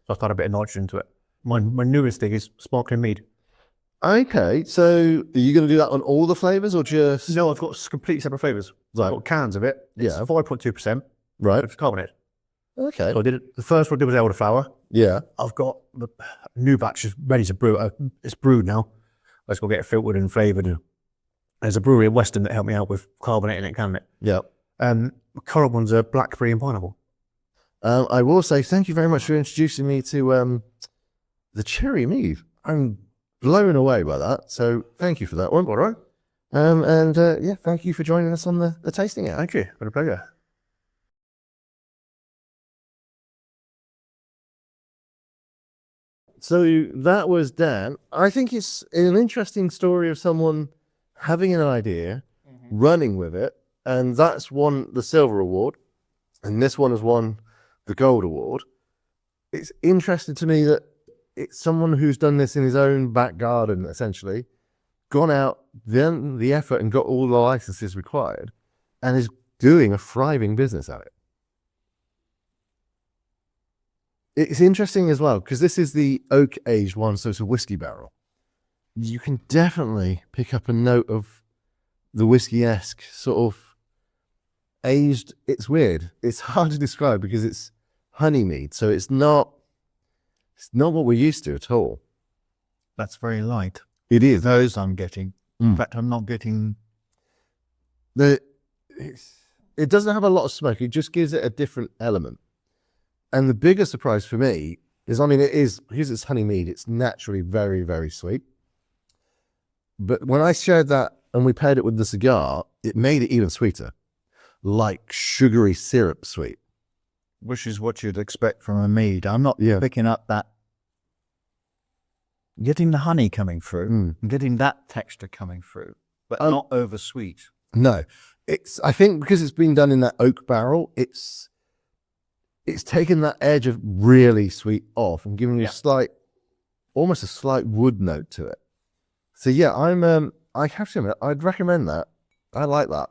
[SPEAKER 3] So I've added a bit of nitrogen to it. My newest thing is sparkling mead.
[SPEAKER 1] Okay, so are you going to do that on all the flavours or just...
[SPEAKER 3] No, I've got completely separate flavours.
[SPEAKER 1] Right.
[SPEAKER 3] I've got cans of it. It's 5.2%.
[SPEAKER 1] Right.
[SPEAKER 3] It's carbonate.
[SPEAKER 1] Okay.
[SPEAKER 3] So I did it. The first one I did was elderflower.
[SPEAKER 1] Yeah.
[SPEAKER 3] I've got the new batch is ready to brew. It's brewed now. I just got to get it filtered and flavoured. There's a brewery in Weston that helped me out with carbonating it, canning it.
[SPEAKER 1] Yeah.
[SPEAKER 3] The current ones are blackberry and pineapple.
[SPEAKER 1] I will say thank you very much for introducing me to the cherry mead. I'm blown away by that. So thank you for that one.
[SPEAKER 3] All right.
[SPEAKER 1] Thank you for joining us on the tasting out.
[SPEAKER 3] Thank you. Been a pleasure.
[SPEAKER 1] So that was Dan. I think it's an interesting story of someone having an idea, running with it, and that's won the silver award, and this one has won the gold award. It's interesting to me that it's someone who's done this in his own back garden, essentially, gone out, done the effort and got all the licenses required, and is doing a thriving business at it. It's interesting as well, because this is the oak-aged one, so it's a whiskey barrel. You can definitely pick up a note of the whiskey-esque sort of aged. It's weird. It's hard to describe because it's honey mead, so it's not what we're used to at all.
[SPEAKER 2] That's very light.
[SPEAKER 1] It is.
[SPEAKER 2] Those I'm getting. In fact, I'm not getting...
[SPEAKER 1] It doesn't have a lot of smoke. It just gives it a different element. And the bigger surprise for me is, because it's honey mead, it's naturally very, very sweet. But when I shared that and we paired it with the cigar, it made it even sweeter, like sugary syrup sweet.
[SPEAKER 2] Which is what you'd expect from a mead. I'm not picking up that, getting the honey coming through, getting that texture coming through, but not over sweet.
[SPEAKER 1] No, I think because it's been done in that oak barrel, it's taken that edge of really sweet off and giving you almost a slight wood note to it. So yeah, I have to admit, I'd recommend that. I like that.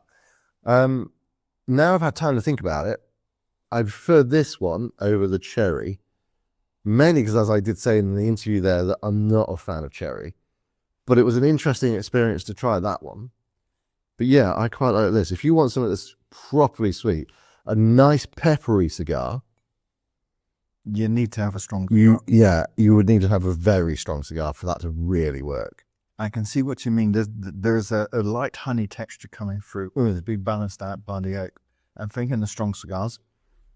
[SPEAKER 1] Now I've had time to think about it, I prefer this one over the cherry, mainly because, as I did say in the interview there, that I'm not a fan of cherry, but it was an interesting experience to try that one. But yeah, I quite like this. If you want something that's properly sweet, a nice peppery cigar,
[SPEAKER 2] you need to have a strong cigar.
[SPEAKER 1] You would need to have a very strong cigar for that to really work.
[SPEAKER 2] I can see what you mean. There's a light honey texture coming through. Oh, it's been balanced out by the oak. I'm thinking the strong cigars.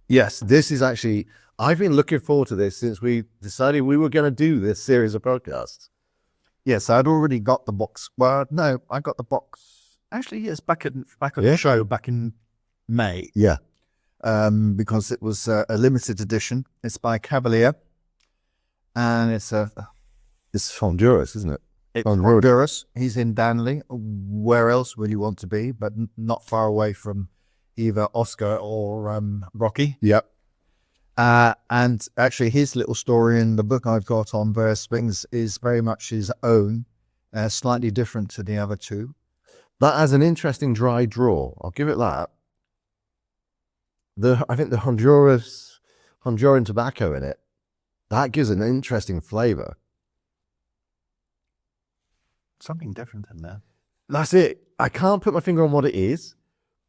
[SPEAKER 1] Yes, this is actually, I've been looking forward to this since we decided we were going to do this series of podcasts.
[SPEAKER 2] Yes, I'd already got the box. Well, no, I got the box. Actually, yes, back at the show back in May.
[SPEAKER 1] Yeah.
[SPEAKER 2] Because it was a limited edition. It's by Cavalier. And it's
[SPEAKER 1] Honduras, isn't it?
[SPEAKER 2] It's Honduras. He's in Danley. Where else would you want to be? But not far away from either Oscar or Rocky.
[SPEAKER 1] Yep.
[SPEAKER 2] And actually, his little story in the book I've got on various things is very much his own, slightly different to the other two.
[SPEAKER 1] That has an interesting dry draw. I'll give it that. I think the Honduran tobacco in it, that gives an interesting flavour.
[SPEAKER 2] Something different in there.
[SPEAKER 1] That's it. I can't put my finger on what it is,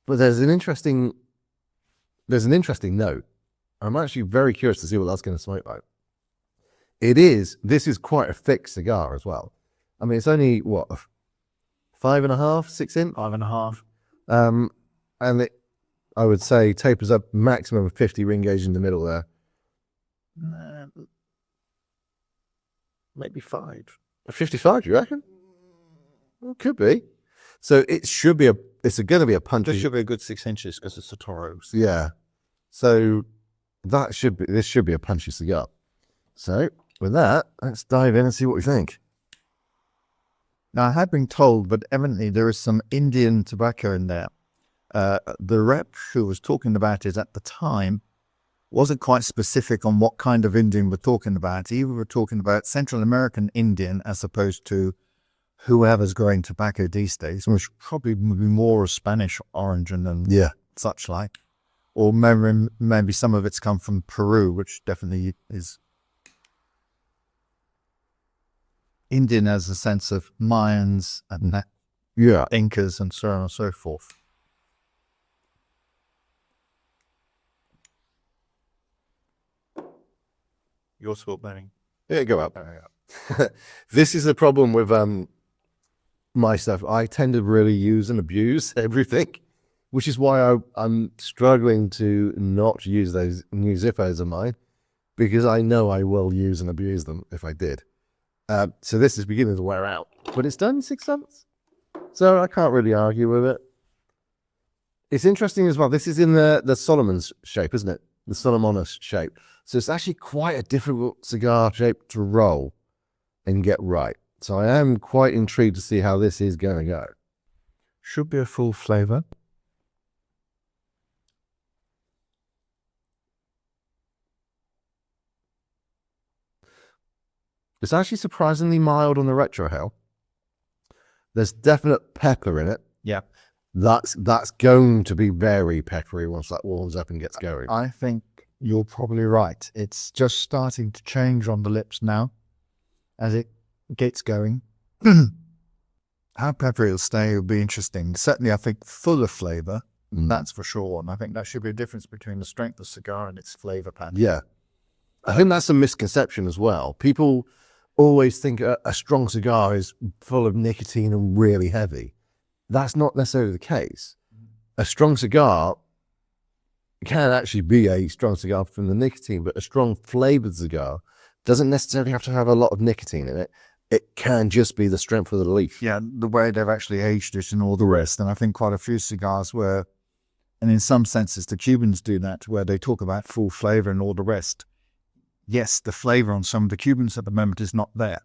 [SPEAKER 1] but there's an interesting note. I'm actually very curious to see what that's going to smoke like. This is quite a thick cigar as well. I mean, it's only, what, 5.5, 6 inch?
[SPEAKER 2] 5.5.
[SPEAKER 1] And it, I would say, tapers up maximum of 50 ring gauge in the middle there.
[SPEAKER 3] Maybe 5.
[SPEAKER 1] 55, do you reckon? Well, could be. So it should be it's going to be a punchy.
[SPEAKER 2] This should be a good 6 inches because it's a Toro's.
[SPEAKER 1] Yeah. So this should be a punchy cigar. So with that, let's dive in and see what we think.
[SPEAKER 2] Now, I had been told that evidently there is some Indian tobacco in there. The rep who was talking about it at the time wasn't quite specific on what kind of Indian we're talking about. Either we're talking about Central American Indian as opposed to whoever's growing tobacco these days, which probably would be more Spanish origin than such like. Or maybe some of it's come from Peru, which definitely is Indian as a sense of Mayans and Incas and so on and so forth. Your thought, Benny?
[SPEAKER 1] Yeah, go up. This is the problem with my stuff. I tend to really use and abuse everything, which is why I'm struggling to not use those new Zippos of mine, because I know I will use and abuse them if I did. So this is beginning to wear out, but it's done 6 months, so I can't really argue with it. It's interesting as well. This is in the Solomon's shape, isn't it? The Solomonus shape. So it's actually quite a difficult cigar shape to roll and get right. So I am quite intrigued to see how this is going to go.
[SPEAKER 2] Should be a full flavour.
[SPEAKER 1] It's actually surprisingly mild on the retrohale. There's definite pepper in it.
[SPEAKER 2] Yeah.
[SPEAKER 1] That's going to be very peppery once that warms up and gets going.
[SPEAKER 2] I think you're probably right. It's just starting to change on the lips now as it gets going. How peppery it'll stay will be interesting. Certainly, I think fuller flavour, that's for sure. And I think that should be a difference between the strength of the cigar and its flavour pattern.
[SPEAKER 1] Yeah. I think that's a misconception as well. People always think a strong cigar is full of nicotine and really heavy. That's not necessarily the case. A strong cigar can actually be a strong cigar from the nicotine, but a strong flavoured cigar doesn't necessarily have to have a lot of nicotine in it. It can just be the strength of the leaf.
[SPEAKER 2] Yeah, the way they've actually aged it and all the rest. And I think quite a few cigars where, and in some senses the Cubans do that, where they talk about full flavour and all the rest. Yes, the flavour on some of the Cubans at the moment is not there.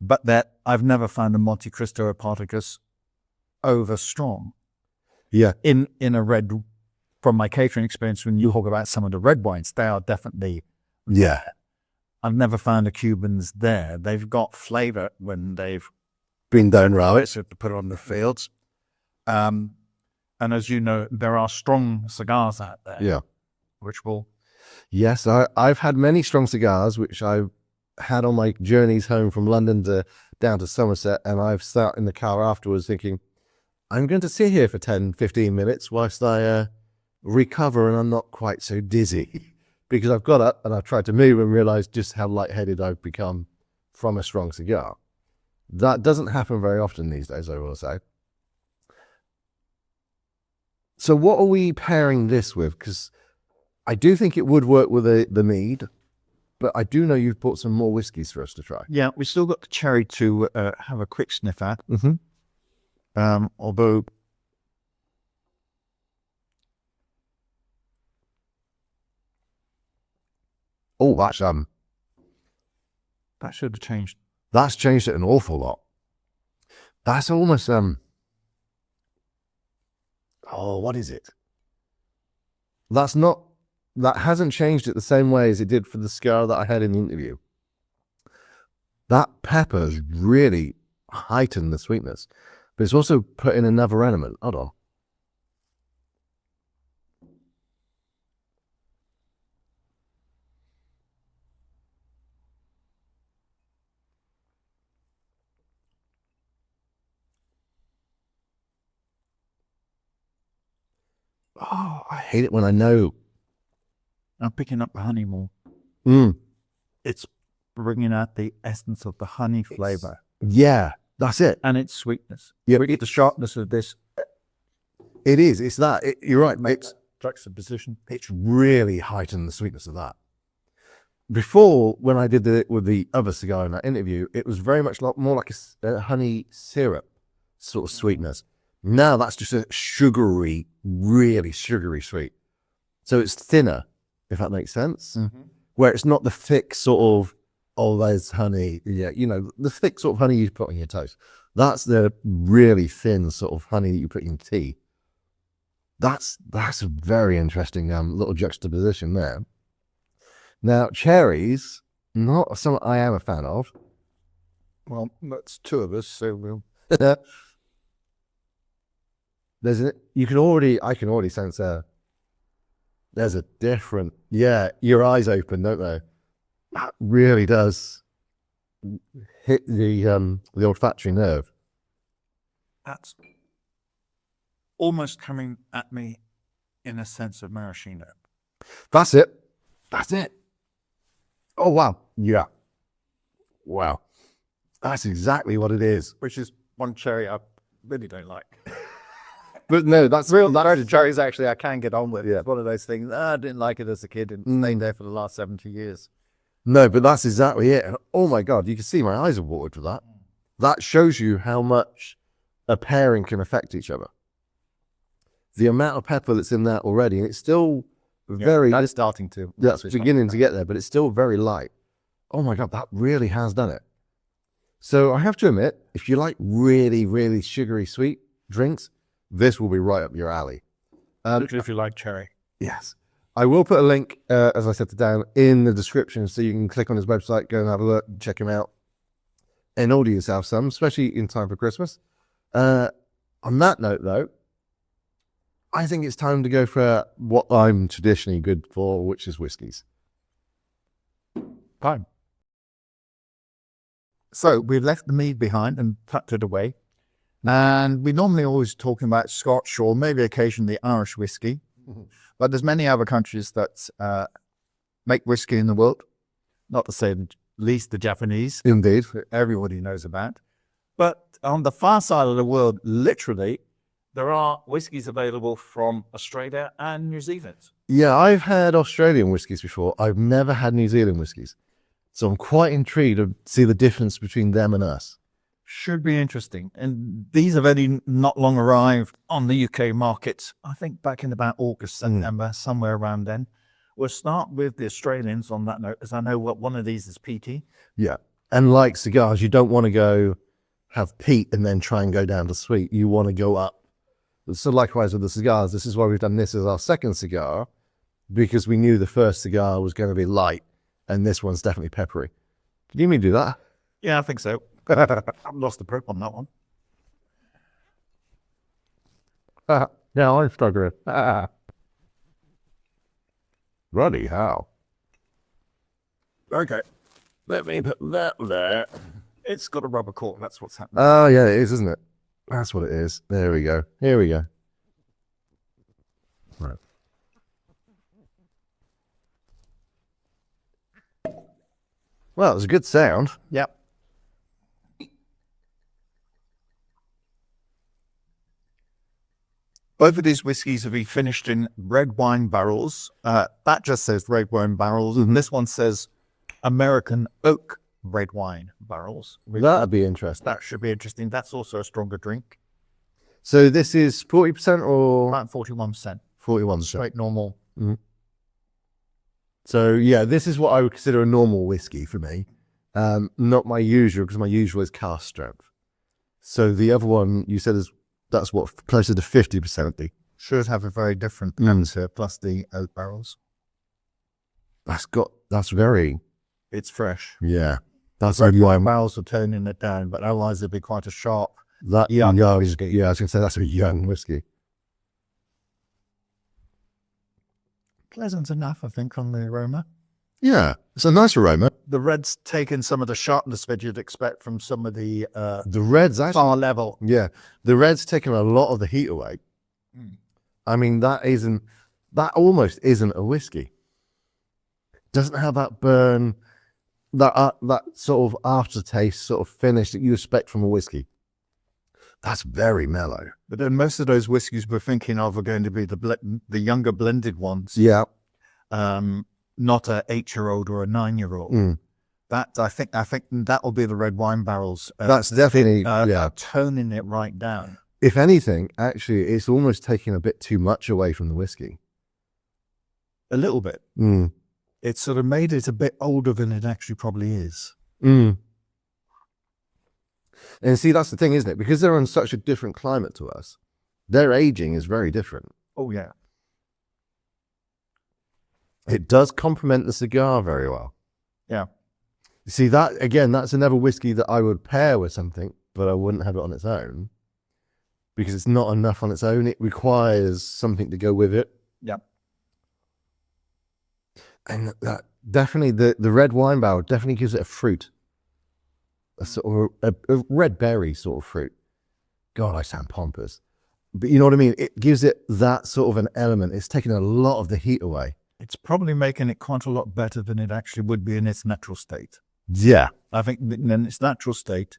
[SPEAKER 2] But that I've never found a Monte Cristo Apoticus over strong.
[SPEAKER 1] Yeah.
[SPEAKER 2] In a red, from my catering experience, when you talk about some of the red wines, they are definitely
[SPEAKER 1] Yeah.
[SPEAKER 2] I've never found the Cubans there. They've got flavour when they've
[SPEAKER 1] Been down rabbit.
[SPEAKER 2] to put on the fields. And as you know, there are strong cigars out there.
[SPEAKER 1] Yeah.
[SPEAKER 2] Which will...
[SPEAKER 1] Yes, I've had many strong cigars, which I've had on my journeys home from London down to Somerset, and I've sat in the car afterwards thinking, I'm going to sit here for 10, 15 minutes whilst I recover and I'm not quite so dizzy. Because I've got up and I've tried to move and realised just how lightheaded I've become from a strong cigar. That doesn't happen very often these days, I will say. So what are we pairing this with? Because I do think it would work with the mead, but I do know you've brought some more whiskies for us to try.
[SPEAKER 2] Yeah, we still got the cherry to have a quick sniff at. Although
[SPEAKER 1] Oh,
[SPEAKER 2] that should have changed.
[SPEAKER 1] that's changed it an awful lot. That's almost oh, what is it? That hasn't changed it the same way as it did for the cigar that I had in the interview. That pepper's really heightened the sweetness, but it's also put in another element. Hold on. Oh, I hate it when I know.
[SPEAKER 2] I'm picking up the honey more. It's bringing out the essence of the honey flavor
[SPEAKER 1] Yeah, that's it.
[SPEAKER 2] and its sweetness.
[SPEAKER 1] Yeah,
[SPEAKER 2] The sharpness of this
[SPEAKER 1] it is. It's that. You're right.
[SPEAKER 2] juxtaposition.
[SPEAKER 1] It's really heightened the sweetness of that. Before, when I did it with the other cigar in that interview, it was very much more like a honey syrup sort of sweetness. Now that's just a sugary, really sugary sweet. So it's thinner, if that makes sense. Where it's not the thick sort of, oh, there's honey. Yeah, you know, the thick sort of honey you put on your toast. That's the really thin sort of honey that you put in tea. That's a very interesting little juxtaposition there. Now, cherries, not something I am a fan of.
[SPEAKER 2] Well, that's two of us, so we'll.
[SPEAKER 1] I can already sense there's a different, your eyes open, don't they? That really does hit the olfactory nerve.
[SPEAKER 2] That's almost coming at me in a sense of maraschino.
[SPEAKER 1] That's it. Oh, wow. Yeah. Wow. That's exactly what it is.
[SPEAKER 2] Which is one cherry I really don't like.
[SPEAKER 1] But no, that's
[SPEAKER 2] Real cherries actually I can get on with.
[SPEAKER 1] Yeah.
[SPEAKER 2] It's one of those things, I didn't like it as a kid and stayed there for the last 70 years.
[SPEAKER 1] No, but that's exactly it. And oh my God, you can see my eyes are watered for that. That shows you how much a pairing can affect each other. The amount of pepper that's in that already, and it's still very...
[SPEAKER 2] That is starting to.
[SPEAKER 1] That's beginning to get there, but it's still very light. Oh my God, that really has done it. So I have to admit, if you like really, really sugary sweet drinks, this will be right up your alley.
[SPEAKER 3] If you like cherry.
[SPEAKER 1] Yes. I will put a link, as I said to Dan, in the description so you can click on his website, go and have a look, check him out, and order yourself some, especially in time for Christmas. On that note, though, I think it's time to go for what I'm traditionally good for, which is whiskies.
[SPEAKER 2] Fine. So we've left the mead behind and tucked it away. And we normally always talking about Scotch or maybe occasionally Irish whiskey. But there's many other countries that make whiskey in the world. Not to say the least the Japanese.
[SPEAKER 1] Indeed.
[SPEAKER 2] Everybody knows about. But on the far side of the world, literally, there are whiskies available from Australia and New Zealand.
[SPEAKER 1] Yeah, I've had Australian whiskies before. I've never had New Zealand whiskies. So I'm quite intrigued to see the difference between them and us.
[SPEAKER 2] Should be interesting. And these have only not long arrived on the UK market. I think back in about August, September, somewhere around then. We'll start with the Australians on that note, as I know what one of these is peaty.
[SPEAKER 1] Yeah. And like cigars, you don't want to go have peat and then try and go down to sweet. You want to go up. So likewise with the cigars, this is why we've done this as our second cigar, because we knew the first cigar was going to be light and this one's definitely peppery. Did you mean to do that?
[SPEAKER 2] Yeah, I think so. I've lost the prep on that one.
[SPEAKER 1] Yeah, I'm struggling. Bloody hell.
[SPEAKER 2] Okay.
[SPEAKER 1] Let me put that there.
[SPEAKER 2] It's got a rubber cork. That's what's happening.
[SPEAKER 1] Oh, yeah, it is, isn't it? That's what it is. There we go. Here we go. Right. Well, it was a good sound.
[SPEAKER 2] Yep. Both of these whiskies have been finished in red wine barrels. That just says red wine barrels, and this one says American oak red wine barrels.
[SPEAKER 1] That'd be interesting.
[SPEAKER 2] That should be interesting. That's also a stronger drink.
[SPEAKER 1] So this is 40% or
[SPEAKER 2] About 41%.
[SPEAKER 1] 41%?
[SPEAKER 2] Straight normal.
[SPEAKER 1] So yeah, this is what I would consider a normal whiskey for me. Not my usual, because my usual is cask strength. So the other one you said that's what, closer to 50%.
[SPEAKER 2] Should have a very different answer, plus the oak barrels.
[SPEAKER 1] That's very,
[SPEAKER 2] It's fresh.
[SPEAKER 1] yeah. That's
[SPEAKER 2] Red
[SPEAKER 1] a
[SPEAKER 2] wine
[SPEAKER 1] young,
[SPEAKER 2] barrels are toning it down, but otherwise it'd be quite a sharp.
[SPEAKER 1] young whiskey. Yeah, I was going to say that's a young whiskey.
[SPEAKER 2] Pleasant enough, I think, on the aroma.
[SPEAKER 1] Yeah, it's a nice aroma.
[SPEAKER 2] The red's taken some of the sharpness that you'd expect from some of the
[SPEAKER 1] The red's actually,
[SPEAKER 2] far level.
[SPEAKER 1] yeah, the red's taken a lot of the heat away. I mean, that almost isn't a whiskey. Doesn't have that burn, that sort of aftertaste, sort of finish that you expect from a whiskey. That's very mellow.
[SPEAKER 2] But then most of those whiskies we're thinking of are going to be the younger blended ones.
[SPEAKER 1] Yeah.
[SPEAKER 2] Not a 8-year-old or a 9-year-old. That I think that will be the red wine barrels.
[SPEAKER 1] That's definitely, yeah.
[SPEAKER 2] Toning it right down.
[SPEAKER 1] If anything, actually, it's almost taking a bit too much away from the whiskey.
[SPEAKER 2] A little bit. It's sort of made it a bit older than it actually probably is.
[SPEAKER 1] And see, that's the thing, isn't it? Because they're on such a different climate to us, their aging is very different.
[SPEAKER 2] Oh, yeah.
[SPEAKER 1] It does complement the cigar very well.
[SPEAKER 2] Yeah.
[SPEAKER 1] You see, that, again, that's another whiskey that I would pair with something, but I wouldn't have it on its own because it's not enough on its own. It requires something to go with it.
[SPEAKER 2] Yeah.
[SPEAKER 1] And that definitely, the red wine barrel definitely gives it a fruit. A sort of a red berry sort of fruit. God, I sound pompous. But you know what I mean? It gives it that sort of an element. It's taking a lot of the heat away.
[SPEAKER 2] It's probably making it quite a lot better than it actually would be in its natural state.
[SPEAKER 1] Yeah.
[SPEAKER 2] I think in its natural state,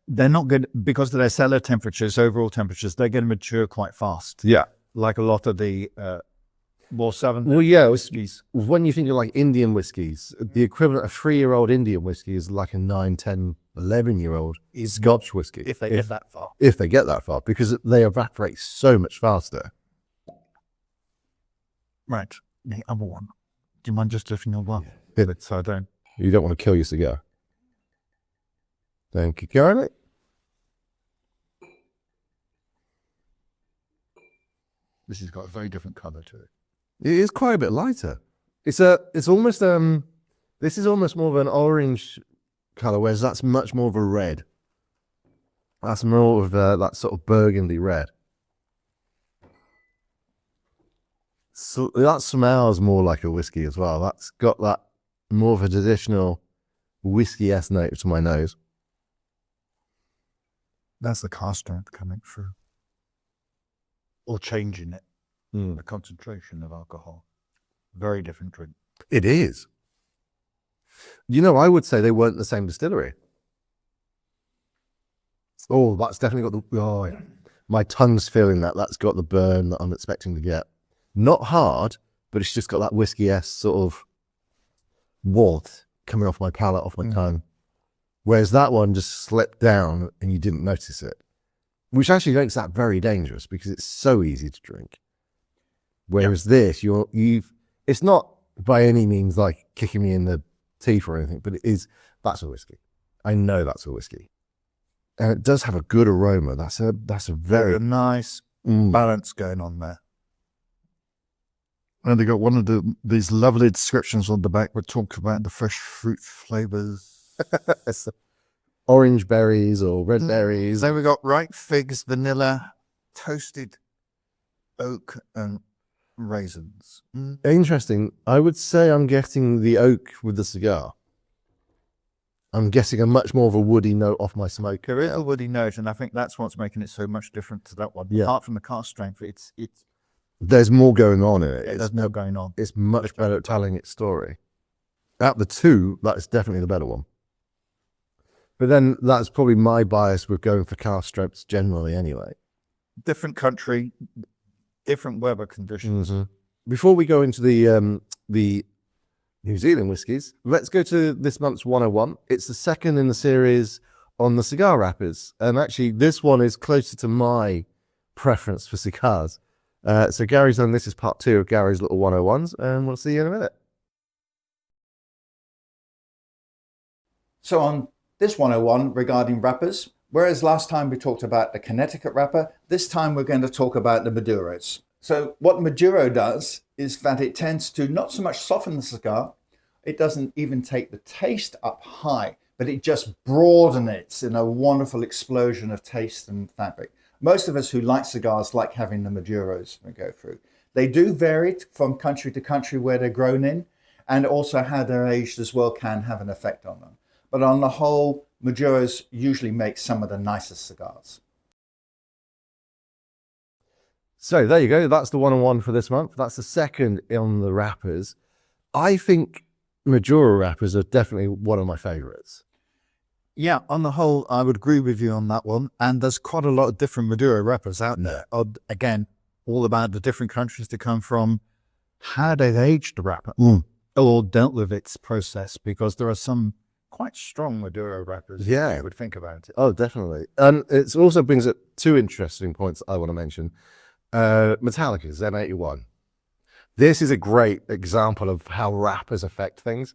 [SPEAKER 2] they're not good because of their cellar temperatures, overall temperatures, they're going to mature quite fast.
[SPEAKER 1] Yeah.
[SPEAKER 2] Like a lot of the more southern
[SPEAKER 1] whiskies. When you think of like Indian whiskies, the equivalent of 3-year-old Indian whiskey is like a 9, 10, 11-year-old Scotch whiskey.
[SPEAKER 2] If they get that far.
[SPEAKER 1] If they get that far, because they evaporate so much faster.
[SPEAKER 2] Right. The other one. Do you mind just lifting your one?
[SPEAKER 1] Yeah.
[SPEAKER 2] So I don't.
[SPEAKER 1] You don't want to kill your cigar. Thank you, Caroline.
[SPEAKER 2] This has got a very different colour to it.
[SPEAKER 1] It is quite a bit lighter. It's almost this is almost more of an orange colour, whereas that's much more of a red. That's more of that sort of burgundy red. So that smells more like a whiskey as well. That's got that more of a traditional whiskey-esque note to my nose.
[SPEAKER 2] That's the cask strength coming through. Or changing it. The concentration of alcohol. Very different drink.
[SPEAKER 1] It is. You know, I would say they weren't the same distillery. Oh, that's definitely got the... Oh, yeah. My tongue's feeling that. That's got the burn that I'm expecting to get. Not hard, but it's just got that whiskey-esque sort of warmth coming off my palate, off my tongue. Whereas that one just slipped down and you didn't notice it. Which actually makes that very dangerous because it's so easy to drink. Whereas this, it's not by any means like kicking me in the teeth or anything, but that's a whiskey. I know that's a whiskey. And it does have a good aroma. That's a very
[SPEAKER 2] nice balance going on there. And they got one of these lovely descriptions on the back that talk about the fresh fruit flavors.
[SPEAKER 1] Orange berries or red berries.
[SPEAKER 2] Then we got ripe figs, vanilla, toasted oak, and raisins.
[SPEAKER 1] Interesting. I would say I'm getting the oak with the cigar. I'm getting a much more of a woody note off my smoke.
[SPEAKER 2] There is a woody note, and I think that's what's making it so much different to that one.
[SPEAKER 1] Yeah.
[SPEAKER 2] Apart from the cask strength, it's
[SPEAKER 1] there's more going on in it.
[SPEAKER 2] there's more going on.
[SPEAKER 1] It's much better at telling its story. Out of the two, that's definitely the better one. But then that's probably my bias with going for cask strengths generally anyway.
[SPEAKER 2] Different country, different weather conditions.
[SPEAKER 1] Before we go into the New Zealand whiskies, let's go to this month's 101. It's the second in the series on the cigar wrappers. And actually, this one is closer to my preference for cigars. So Gary's done, this is part 2 of Gary's little 101s, and we'll see you in a minute.
[SPEAKER 4] So on this 101 regarding wrappers, whereas last time we talked about the Connecticut wrapper, this time we're going to talk about the Maduros. So what Maduro does is that it tends to not so much soften the cigar, it doesn't even take the taste up high, but it just broadens it in a wonderful explosion of taste and fabric. Most of us who like cigars like having the Maduros we go through. They do vary from country to country where they're grown in, and also how they're aged as well can have an effect on them. But on the whole, Maduros usually make some of the nicest cigars.
[SPEAKER 1] So there you go. That's the 101 for this month. That's the second on the wrappers. I think Maduro wrappers are definitely one of my favorites.
[SPEAKER 2] Yeah, on the whole, I would agree with you on that one. And there's quite a lot of different Maduro wrappers out there. Again, all about the different countries they come from, how they've aged the wrapper, or dealt with its process, because there are some quite strong Maduro wrappers.
[SPEAKER 1] Yeah.
[SPEAKER 2] I would think about it.
[SPEAKER 1] Oh, definitely. And it also brings up 2 interesting points I want to mention. Metallica's M81. This is a great example of how wrappers affect things.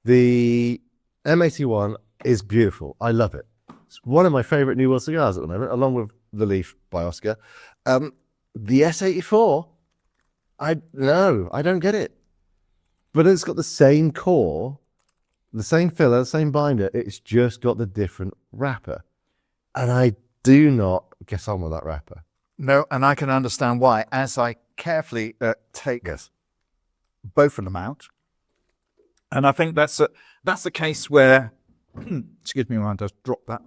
[SPEAKER 1] The M81 is beautiful. I love it. It's one of my favorite New World cigars at the moment, along with the Leaf by Oscar. The S84, I don't get it. But it's got the same core, the same filler, the same binder. It's just got the different wrapper. And I do not get on with that wrapper.
[SPEAKER 2] No, and I can understand why. As I carefully take both of them out, and I think that's the case where, excuse me, I just dropped that.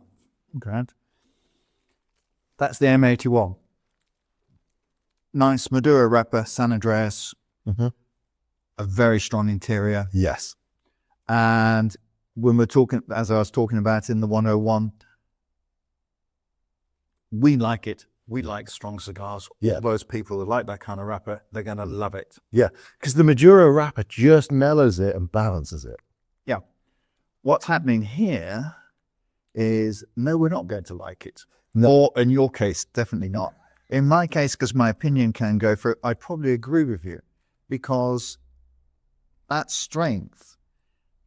[SPEAKER 2] Grand. That's the M81. Nice Maduro wrapper, San Andreas, a very strong interior.
[SPEAKER 1] Yes.
[SPEAKER 2] And when we're talking, as I was talking about in the 101, we like it. We like strong cigars.
[SPEAKER 1] Yeah.
[SPEAKER 2] All those people who like that kind of wrapper, they're going to love it.
[SPEAKER 1] Yeah, because the Maduro wrapper just mellows it and balances it.
[SPEAKER 2] Yeah. What's happening here is, no, we're not going to like it.
[SPEAKER 1] No.
[SPEAKER 2] Or in your case, definitely not. In my case, because my opinion can go for it, I probably agree with you, because that strength,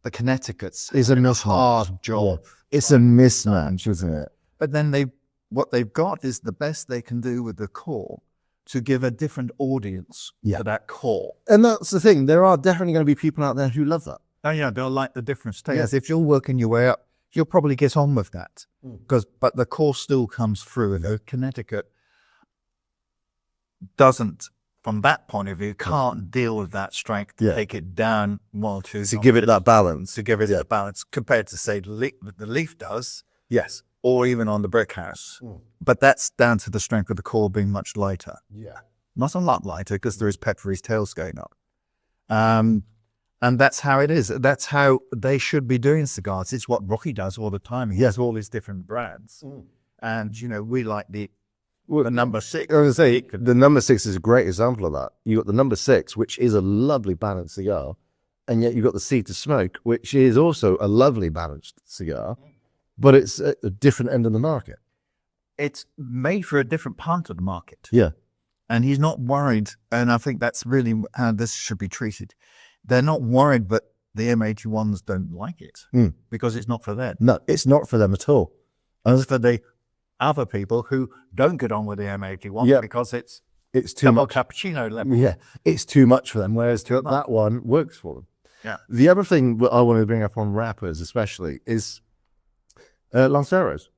[SPEAKER 2] the Connecticut's,
[SPEAKER 1] Is a
[SPEAKER 2] hard job.
[SPEAKER 1] It's a mismatch, isn't it?
[SPEAKER 2] But then what they've got is the best they can do with the core to give a different audience to that core.
[SPEAKER 1] And that's the thing. There are definitely going to be people out there who love that.
[SPEAKER 2] Oh yeah, they'll like the different tastes.
[SPEAKER 1] Yeah.
[SPEAKER 2] If you're working your way up, you'll probably get on with that. But the core still comes through, and the Connecticut doesn't, from that point of view, can't deal with that strength to take it down 1 or 2
[SPEAKER 1] To give it that balance.
[SPEAKER 2] to give it that balance, compared to, say, the Leaf does,
[SPEAKER 1] Yes.
[SPEAKER 2] or even on the Brick House. But that's down to the strength of the core being much lighter.
[SPEAKER 1] Yeah.
[SPEAKER 2] Not a lot lighter, because there is Peppery's tails going up. And that's how it is. That's how they should be doing cigars. It's what Rocky does all the time. He has all these different brands. And, we like the number 6.
[SPEAKER 1] I was going to say, the number 6 is a great example of that. You got the number 6, which is a lovely balanced cigar, and yet you've got the Seed to Smoke, which is also a lovely balanced cigar, but it's at a different end of the market.
[SPEAKER 2] It's made for a different part of the market.
[SPEAKER 1] Yeah.
[SPEAKER 2] And he's not worried. And I think that's really how this should be treated. They're not worried that the M81s don't like it, because it's not for them.
[SPEAKER 1] No, it's not for them at all.
[SPEAKER 2] As for the other people who don't get on with the M81 because it's
[SPEAKER 1] too
[SPEAKER 2] double
[SPEAKER 1] much.
[SPEAKER 2] cappuccino level.
[SPEAKER 1] Yeah, it's too much for them, whereas that one works for them.
[SPEAKER 2] Yeah.
[SPEAKER 1] The other thing that I want to bring up on wrappers especially is Lanceros,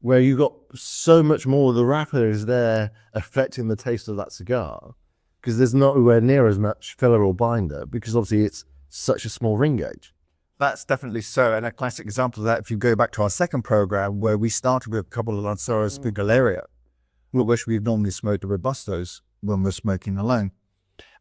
[SPEAKER 1] where you got so much more. The wrapper is there affecting the taste of that cigar, because there's nowhere near as much filler or binder, because obviously it's such a small ring gauge.
[SPEAKER 2] That's definitely so. And a classic example of that, if you go back to our second program, where we started with a couple of Lanceros Spigaleria, which we've normally smoked the Robustos when we're smoking alone.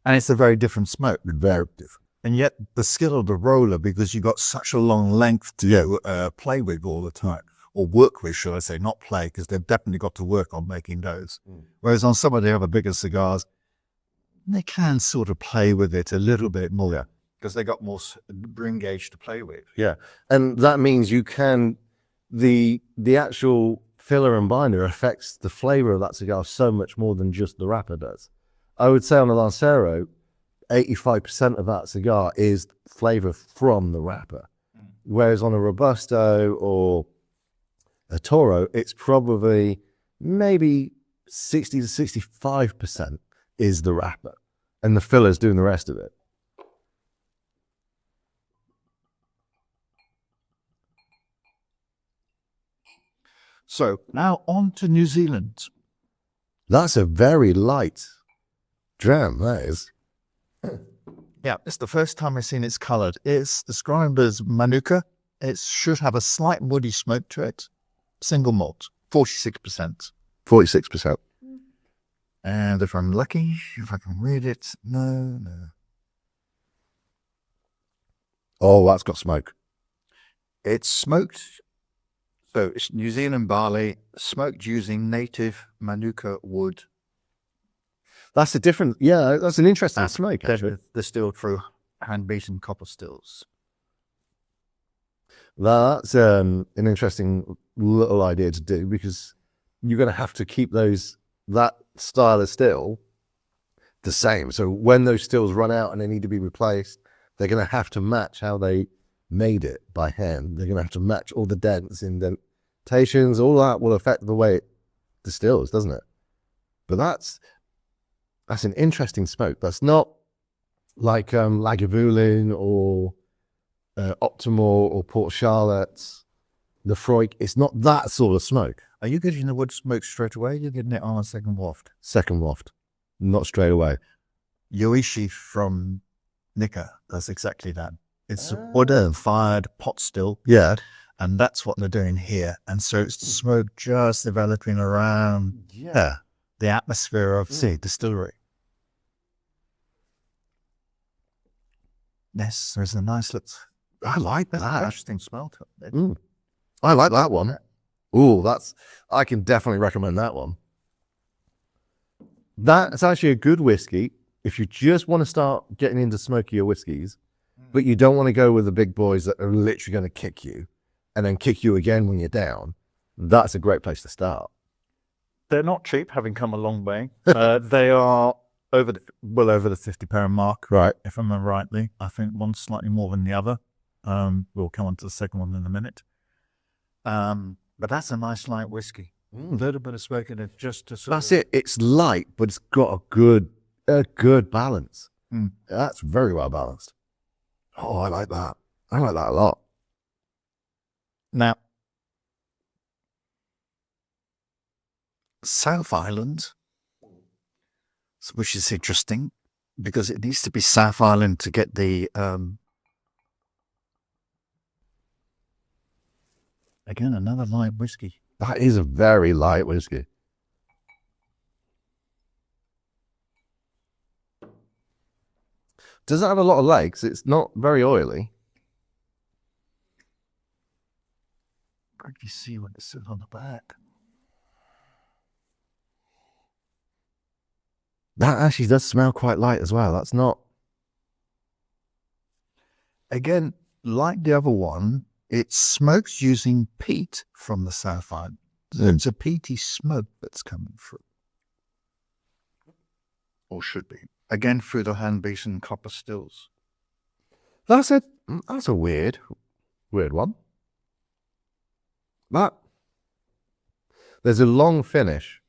[SPEAKER 2] And it's a very different smoke.
[SPEAKER 1] Very different.
[SPEAKER 2] And yet the skill of the roller, because you've got such a long length to play with all the time, or work with, should I say, not play, because they've definitely got to work on making those. Whereas on some of the other bigger cigars, they can sort of play with it a little bit more because they got more bring gauge to play with.
[SPEAKER 1] Yeah, and that means you can the actual filler and binder affects the flavor of that cigar so much more than just the wrapper does. I would say on a Lancero, 85% of that cigar is flavor from the wrapper, whereas on a Robusto or a Toro, it's probably maybe 60 to 65% is the wrapper, and the filler's doing the rest of it.
[SPEAKER 2] So now on to New Zealand.
[SPEAKER 1] That's a very light dram, that is.
[SPEAKER 2] Yeah, it's the first time I've seen it's coloured. It's described as Manuka. It should have a slight woody smoke to it. Single malt, 46%.
[SPEAKER 1] 46%.
[SPEAKER 2] And if I'm lucky, if I can read it, no.
[SPEAKER 1] Oh, that's got smoke.
[SPEAKER 2] It's smoked. So it's New Zealand barley, smoked using native Manuka wood.
[SPEAKER 1] That's a different, yeah, that's an interesting smoke, actually.
[SPEAKER 2] Distilled through hand-beaten copper stills.
[SPEAKER 1] That's an interesting little idea to do, because you're going to have to keep that style of still the same. So when those stills run out and they need to be replaced, they're going to have to match how they made it by hand. They're going to have to match all the dents, indentations, all that will affect the way it distills, doesn't it? But that's an interesting smoke. That's not like Lagavulin or Optimal or Port Charlotte, the Freud. It's not that sort of smoke.
[SPEAKER 2] Are you getting the wood smoke straight away? You're getting it on a second waft?
[SPEAKER 1] Second waft, not straight away.
[SPEAKER 2] Yoichi from Nika does exactly that. It's a wood-fired pot still.
[SPEAKER 1] Yeah.
[SPEAKER 2] And that's what they're doing here. And so it's the smoke just developing around the atmosphere of, say, distillery. Yes, there's a nice little...
[SPEAKER 1] I like that.
[SPEAKER 2] Interesting smell to it.
[SPEAKER 1] I like that one. Ooh, I can definitely recommend that one. That's actually a good whiskey if you just want to start getting into smokier whiskies, but you don't want to go with the big boys that are literally going to kick you and then kick you again when you're down. That's a great place to start.
[SPEAKER 2] They're not cheap, having come a long way. They are over the £50 mark,
[SPEAKER 1] Right.
[SPEAKER 2] if I remember rightly. I think one's slightly more than the other. We'll come on to the second one in a minute. But that's a nice light whiskey. A little bit of smoke in it, just to
[SPEAKER 1] That's it. It's light, but it's got a good balance. That's very well balanced. Oh, I like that. I like that a lot.
[SPEAKER 2] Now, South Island, which is interesting because it needs to be South Island to get the again another light whiskey.
[SPEAKER 1] That is a very light whiskey. Does it have a lot of legs? It's not very oily.
[SPEAKER 2] Where do you see what this is on the back?
[SPEAKER 1] That actually does smell quite light as well. That's not...
[SPEAKER 2] Again, like the other one, it's smoked using peat from the South Island. So it's a peaty smoke that's coming through. Or should be. Again, through the hand-beaten copper stills.
[SPEAKER 1] That's a weird one. But there's a long finish.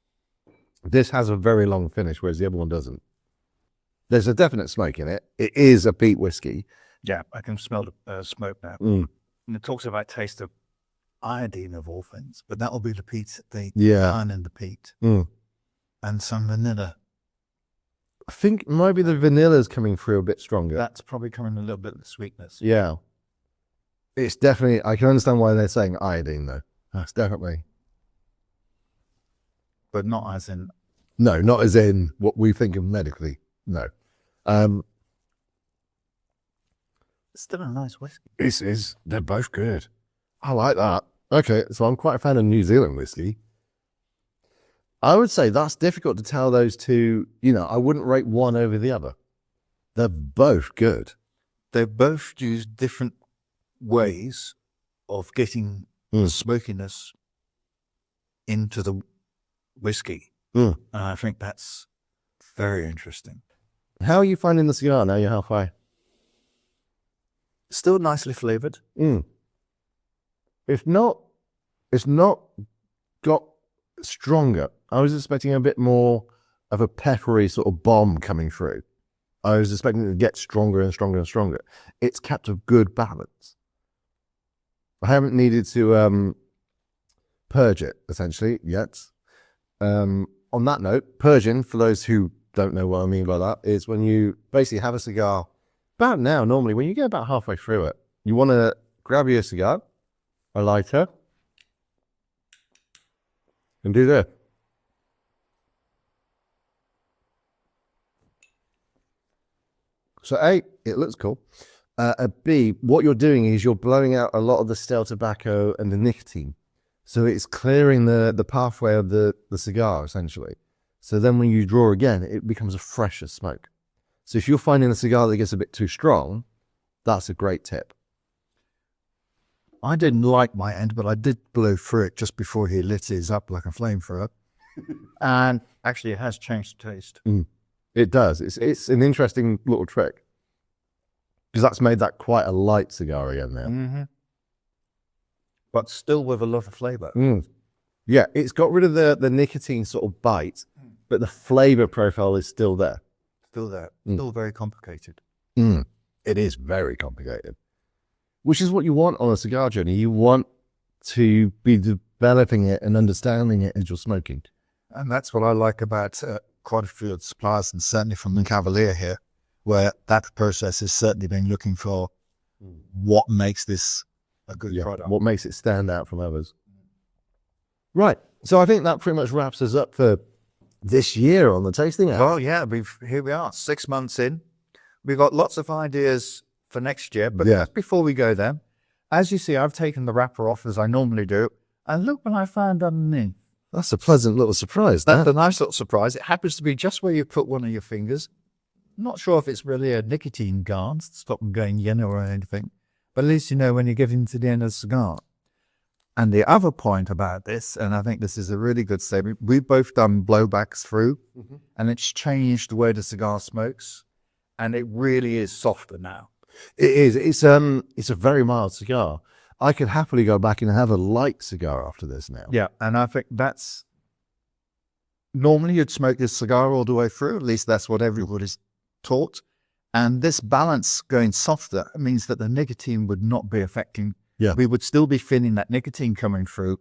[SPEAKER 1] This has a very long finish, whereas the other one doesn't. There's a definite smoke in it. It is a peat whiskey.
[SPEAKER 2] Yeah, I can smell the smoke now. And it talks about taste of iodine of all things, but that will be the peat, the iron in the peat. And some vanilla.
[SPEAKER 1] I think maybe the vanilla's coming through a bit stronger.
[SPEAKER 2] That's probably coming a little bit of the sweetness.
[SPEAKER 1] Yeah. It's definitely, I can understand why they're saying iodine though. That's definitely.
[SPEAKER 2] But not as in...
[SPEAKER 1] No, not as in what we think of medically. No.
[SPEAKER 2] It's still a nice whiskey.
[SPEAKER 1] They're both good. I like that. Okay, so I'm quite a fan of New Zealand whiskey. I would say that's difficult to tell those two. I wouldn't rate one over the other. They're both good.
[SPEAKER 2] They both use different ways of getting the smokiness into the whiskey. And I think that's very interesting.
[SPEAKER 1] How are you finding the cigar now you're halfway?
[SPEAKER 2] Still nicely flavored.
[SPEAKER 1] It's not got stronger. I was expecting a bit more of a peppery sort of bomb coming through. I was expecting it to get stronger and stronger and stronger. It's kept a good balance. I haven't needed to purge it, essentially, yet. On that note, purging, for those who don't know what I mean by that, is when you basically have a cigar, about now, normally, when you get about halfway through it, you want to grab your cigar, a lighter, and do this. So A, it looks cool. B, what you're doing is you're blowing out a lot of the stale tobacco and the nicotine. So it's clearing the pathway of the cigar, essentially. So then when you draw again, it becomes a fresher smoke. So if you're finding a cigar that gets a bit too strong, that's a great tip.
[SPEAKER 2] I didn't like my end, but I did blow through it just before he lit his up like a flamethrower. And actually it has changed the taste.
[SPEAKER 1] It does. It's an interesting little trick. Because that's made that quite a light cigar again now.
[SPEAKER 2] But still with a lot of flavor.
[SPEAKER 1] Yeah, it's got rid of the nicotine sort of bite, but the flavor profile is still there.
[SPEAKER 2] Still there. Still very complicated.
[SPEAKER 1] It is very complicated. Which is what you want on a cigar journey. You want to be developing it and understanding it as you're smoking.
[SPEAKER 2] And that's what I like about quite a few of the suppliers, and certainly from the Cavalier here, where that process has certainly been looking for what makes this a good product.
[SPEAKER 1] What makes it stand out from others. Right. So I think that pretty much wraps us up for this year on the tasting hour.
[SPEAKER 2] Well, yeah, here we are, 6 months in. We've got lots of ideas for next year, but just before we go there, as you see, I've taken the wrapper off as I normally do, and look what I found underneath.
[SPEAKER 1] That's a pleasant little surprise.
[SPEAKER 2] That's a nice little surprise. It happens to be just where you put one of your fingers. Not sure if it's really a nicotine gauze to stop them going yellow or anything, but at least you know when you're getting to the end of the cigar. And the other point about this, and I think this is a really good statement, we've both done blowbacks through, and it's changed the way the cigar smokes, and it really is softer now.
[SPEAKER 1] It is. It's a very mild cigar. I could happily go back and have a light cigar after this now.
[SPEAKER 2] Yeah, and I think that's... Normally you'd smoke this cigar all the way through, at least that's what everybody's taught. And this balance going softer means that the nicotine would not be affecting.
[SPEAKER 1] Yeah.
[SPEAKER 2] We would still be feeling that nicotine coming through,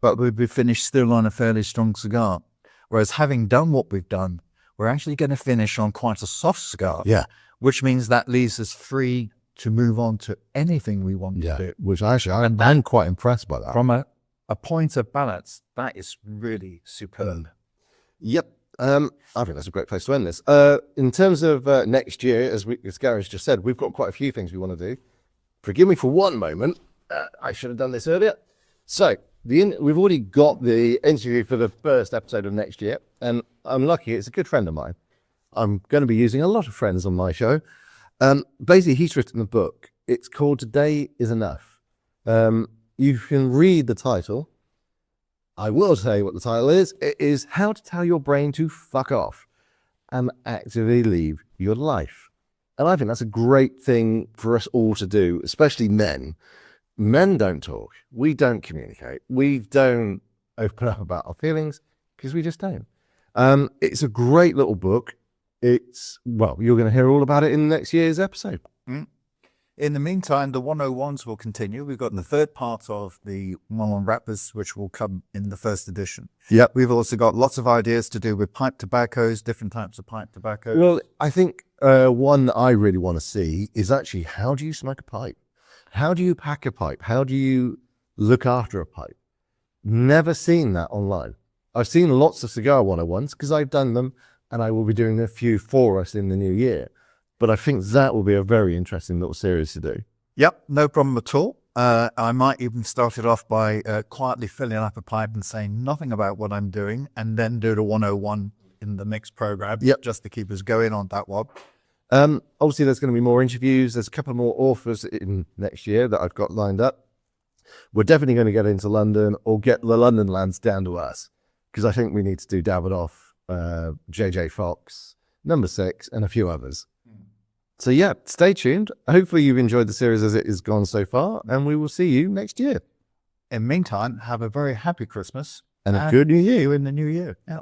[SPEAKER 2] but we'd be finished still on a fairly strong cigar. Whereas having done what we've done, we're actually going to finish on quite a soft cigar.
[SPEAKER 1] Yeah.
[SPEAKER 2] Which means that leaves us free to move on to anything we want to do.
[SPEAKER 1] Which actually, I'm quite impressed by that.
[SPEAKER 2] From a point of balance, that is really superb.
[SPEAKER 1] Yep. I think that's a great place to end this. In terms of next year, as Gary's just said, we've got quite a few things we want to do. Forgive me for one moment. I should have done this earlier. So we've already got the interview for the first episode of next year, and I'm lucky. It's a good friend of mine. I'm going to be using a lot of friends on my show. Basically, he's written a book. It's called Today is Enough. You can read the title. I will tell you what the title is. It is How to Tell Your Brain to Fuck Off and Actively Leave Your Life. And I think that's a great thing for us all to do, especially men. Men don't talk. We don't communicate. We don't open up about our feelings because we just don't. It's a great little book. You're going to hear all about it in next year's episode.
[SPEAKER 2] In the meantime, the 101s will continue. We've got the third part of the 101 wrappers, which will come in the first edition.
[SPEAKER 1] Yep.
[SPEAKER 2] We've also got lots of ideas to do with pipe tobaccos, different types of pipe tobacco.
[SPEAKER 1] Well, I think one that I really want to see is actually, how do you smoke a pipe? How do you pack a pipe? How do you look after a pipe? Never seen that online. I've seen lots of Cigar 101s because I've done them, and I will be doing a few for us in the new year. But I think that will be a very interesting little series to do.
[SPEAKER 2] Yep, no problem at all. I might even start it off by quietly filling up a pipe and saying nothing about what I'm doing, and then do the 101 in the mix program, just to keep us going on that one.
[SPEAKER 1] Obviously, there's going to be more interviews. There's a couple more authors in next year that I've got lined up. We're definitely going to get into London or get the London lads down to us, because I think we need to do Davidoff, JJ Fox, Number 6, and a few others. So yeah, stay tuned. Hopefully you've enjoyed the series as it has gone so far, and we will see you next year.
[SPEAKER 2] In the meantime, have a very happy Christmas
[SPEAKER 1] And a good new year.
[SPEAKER 2] See you in the new year. Yeah.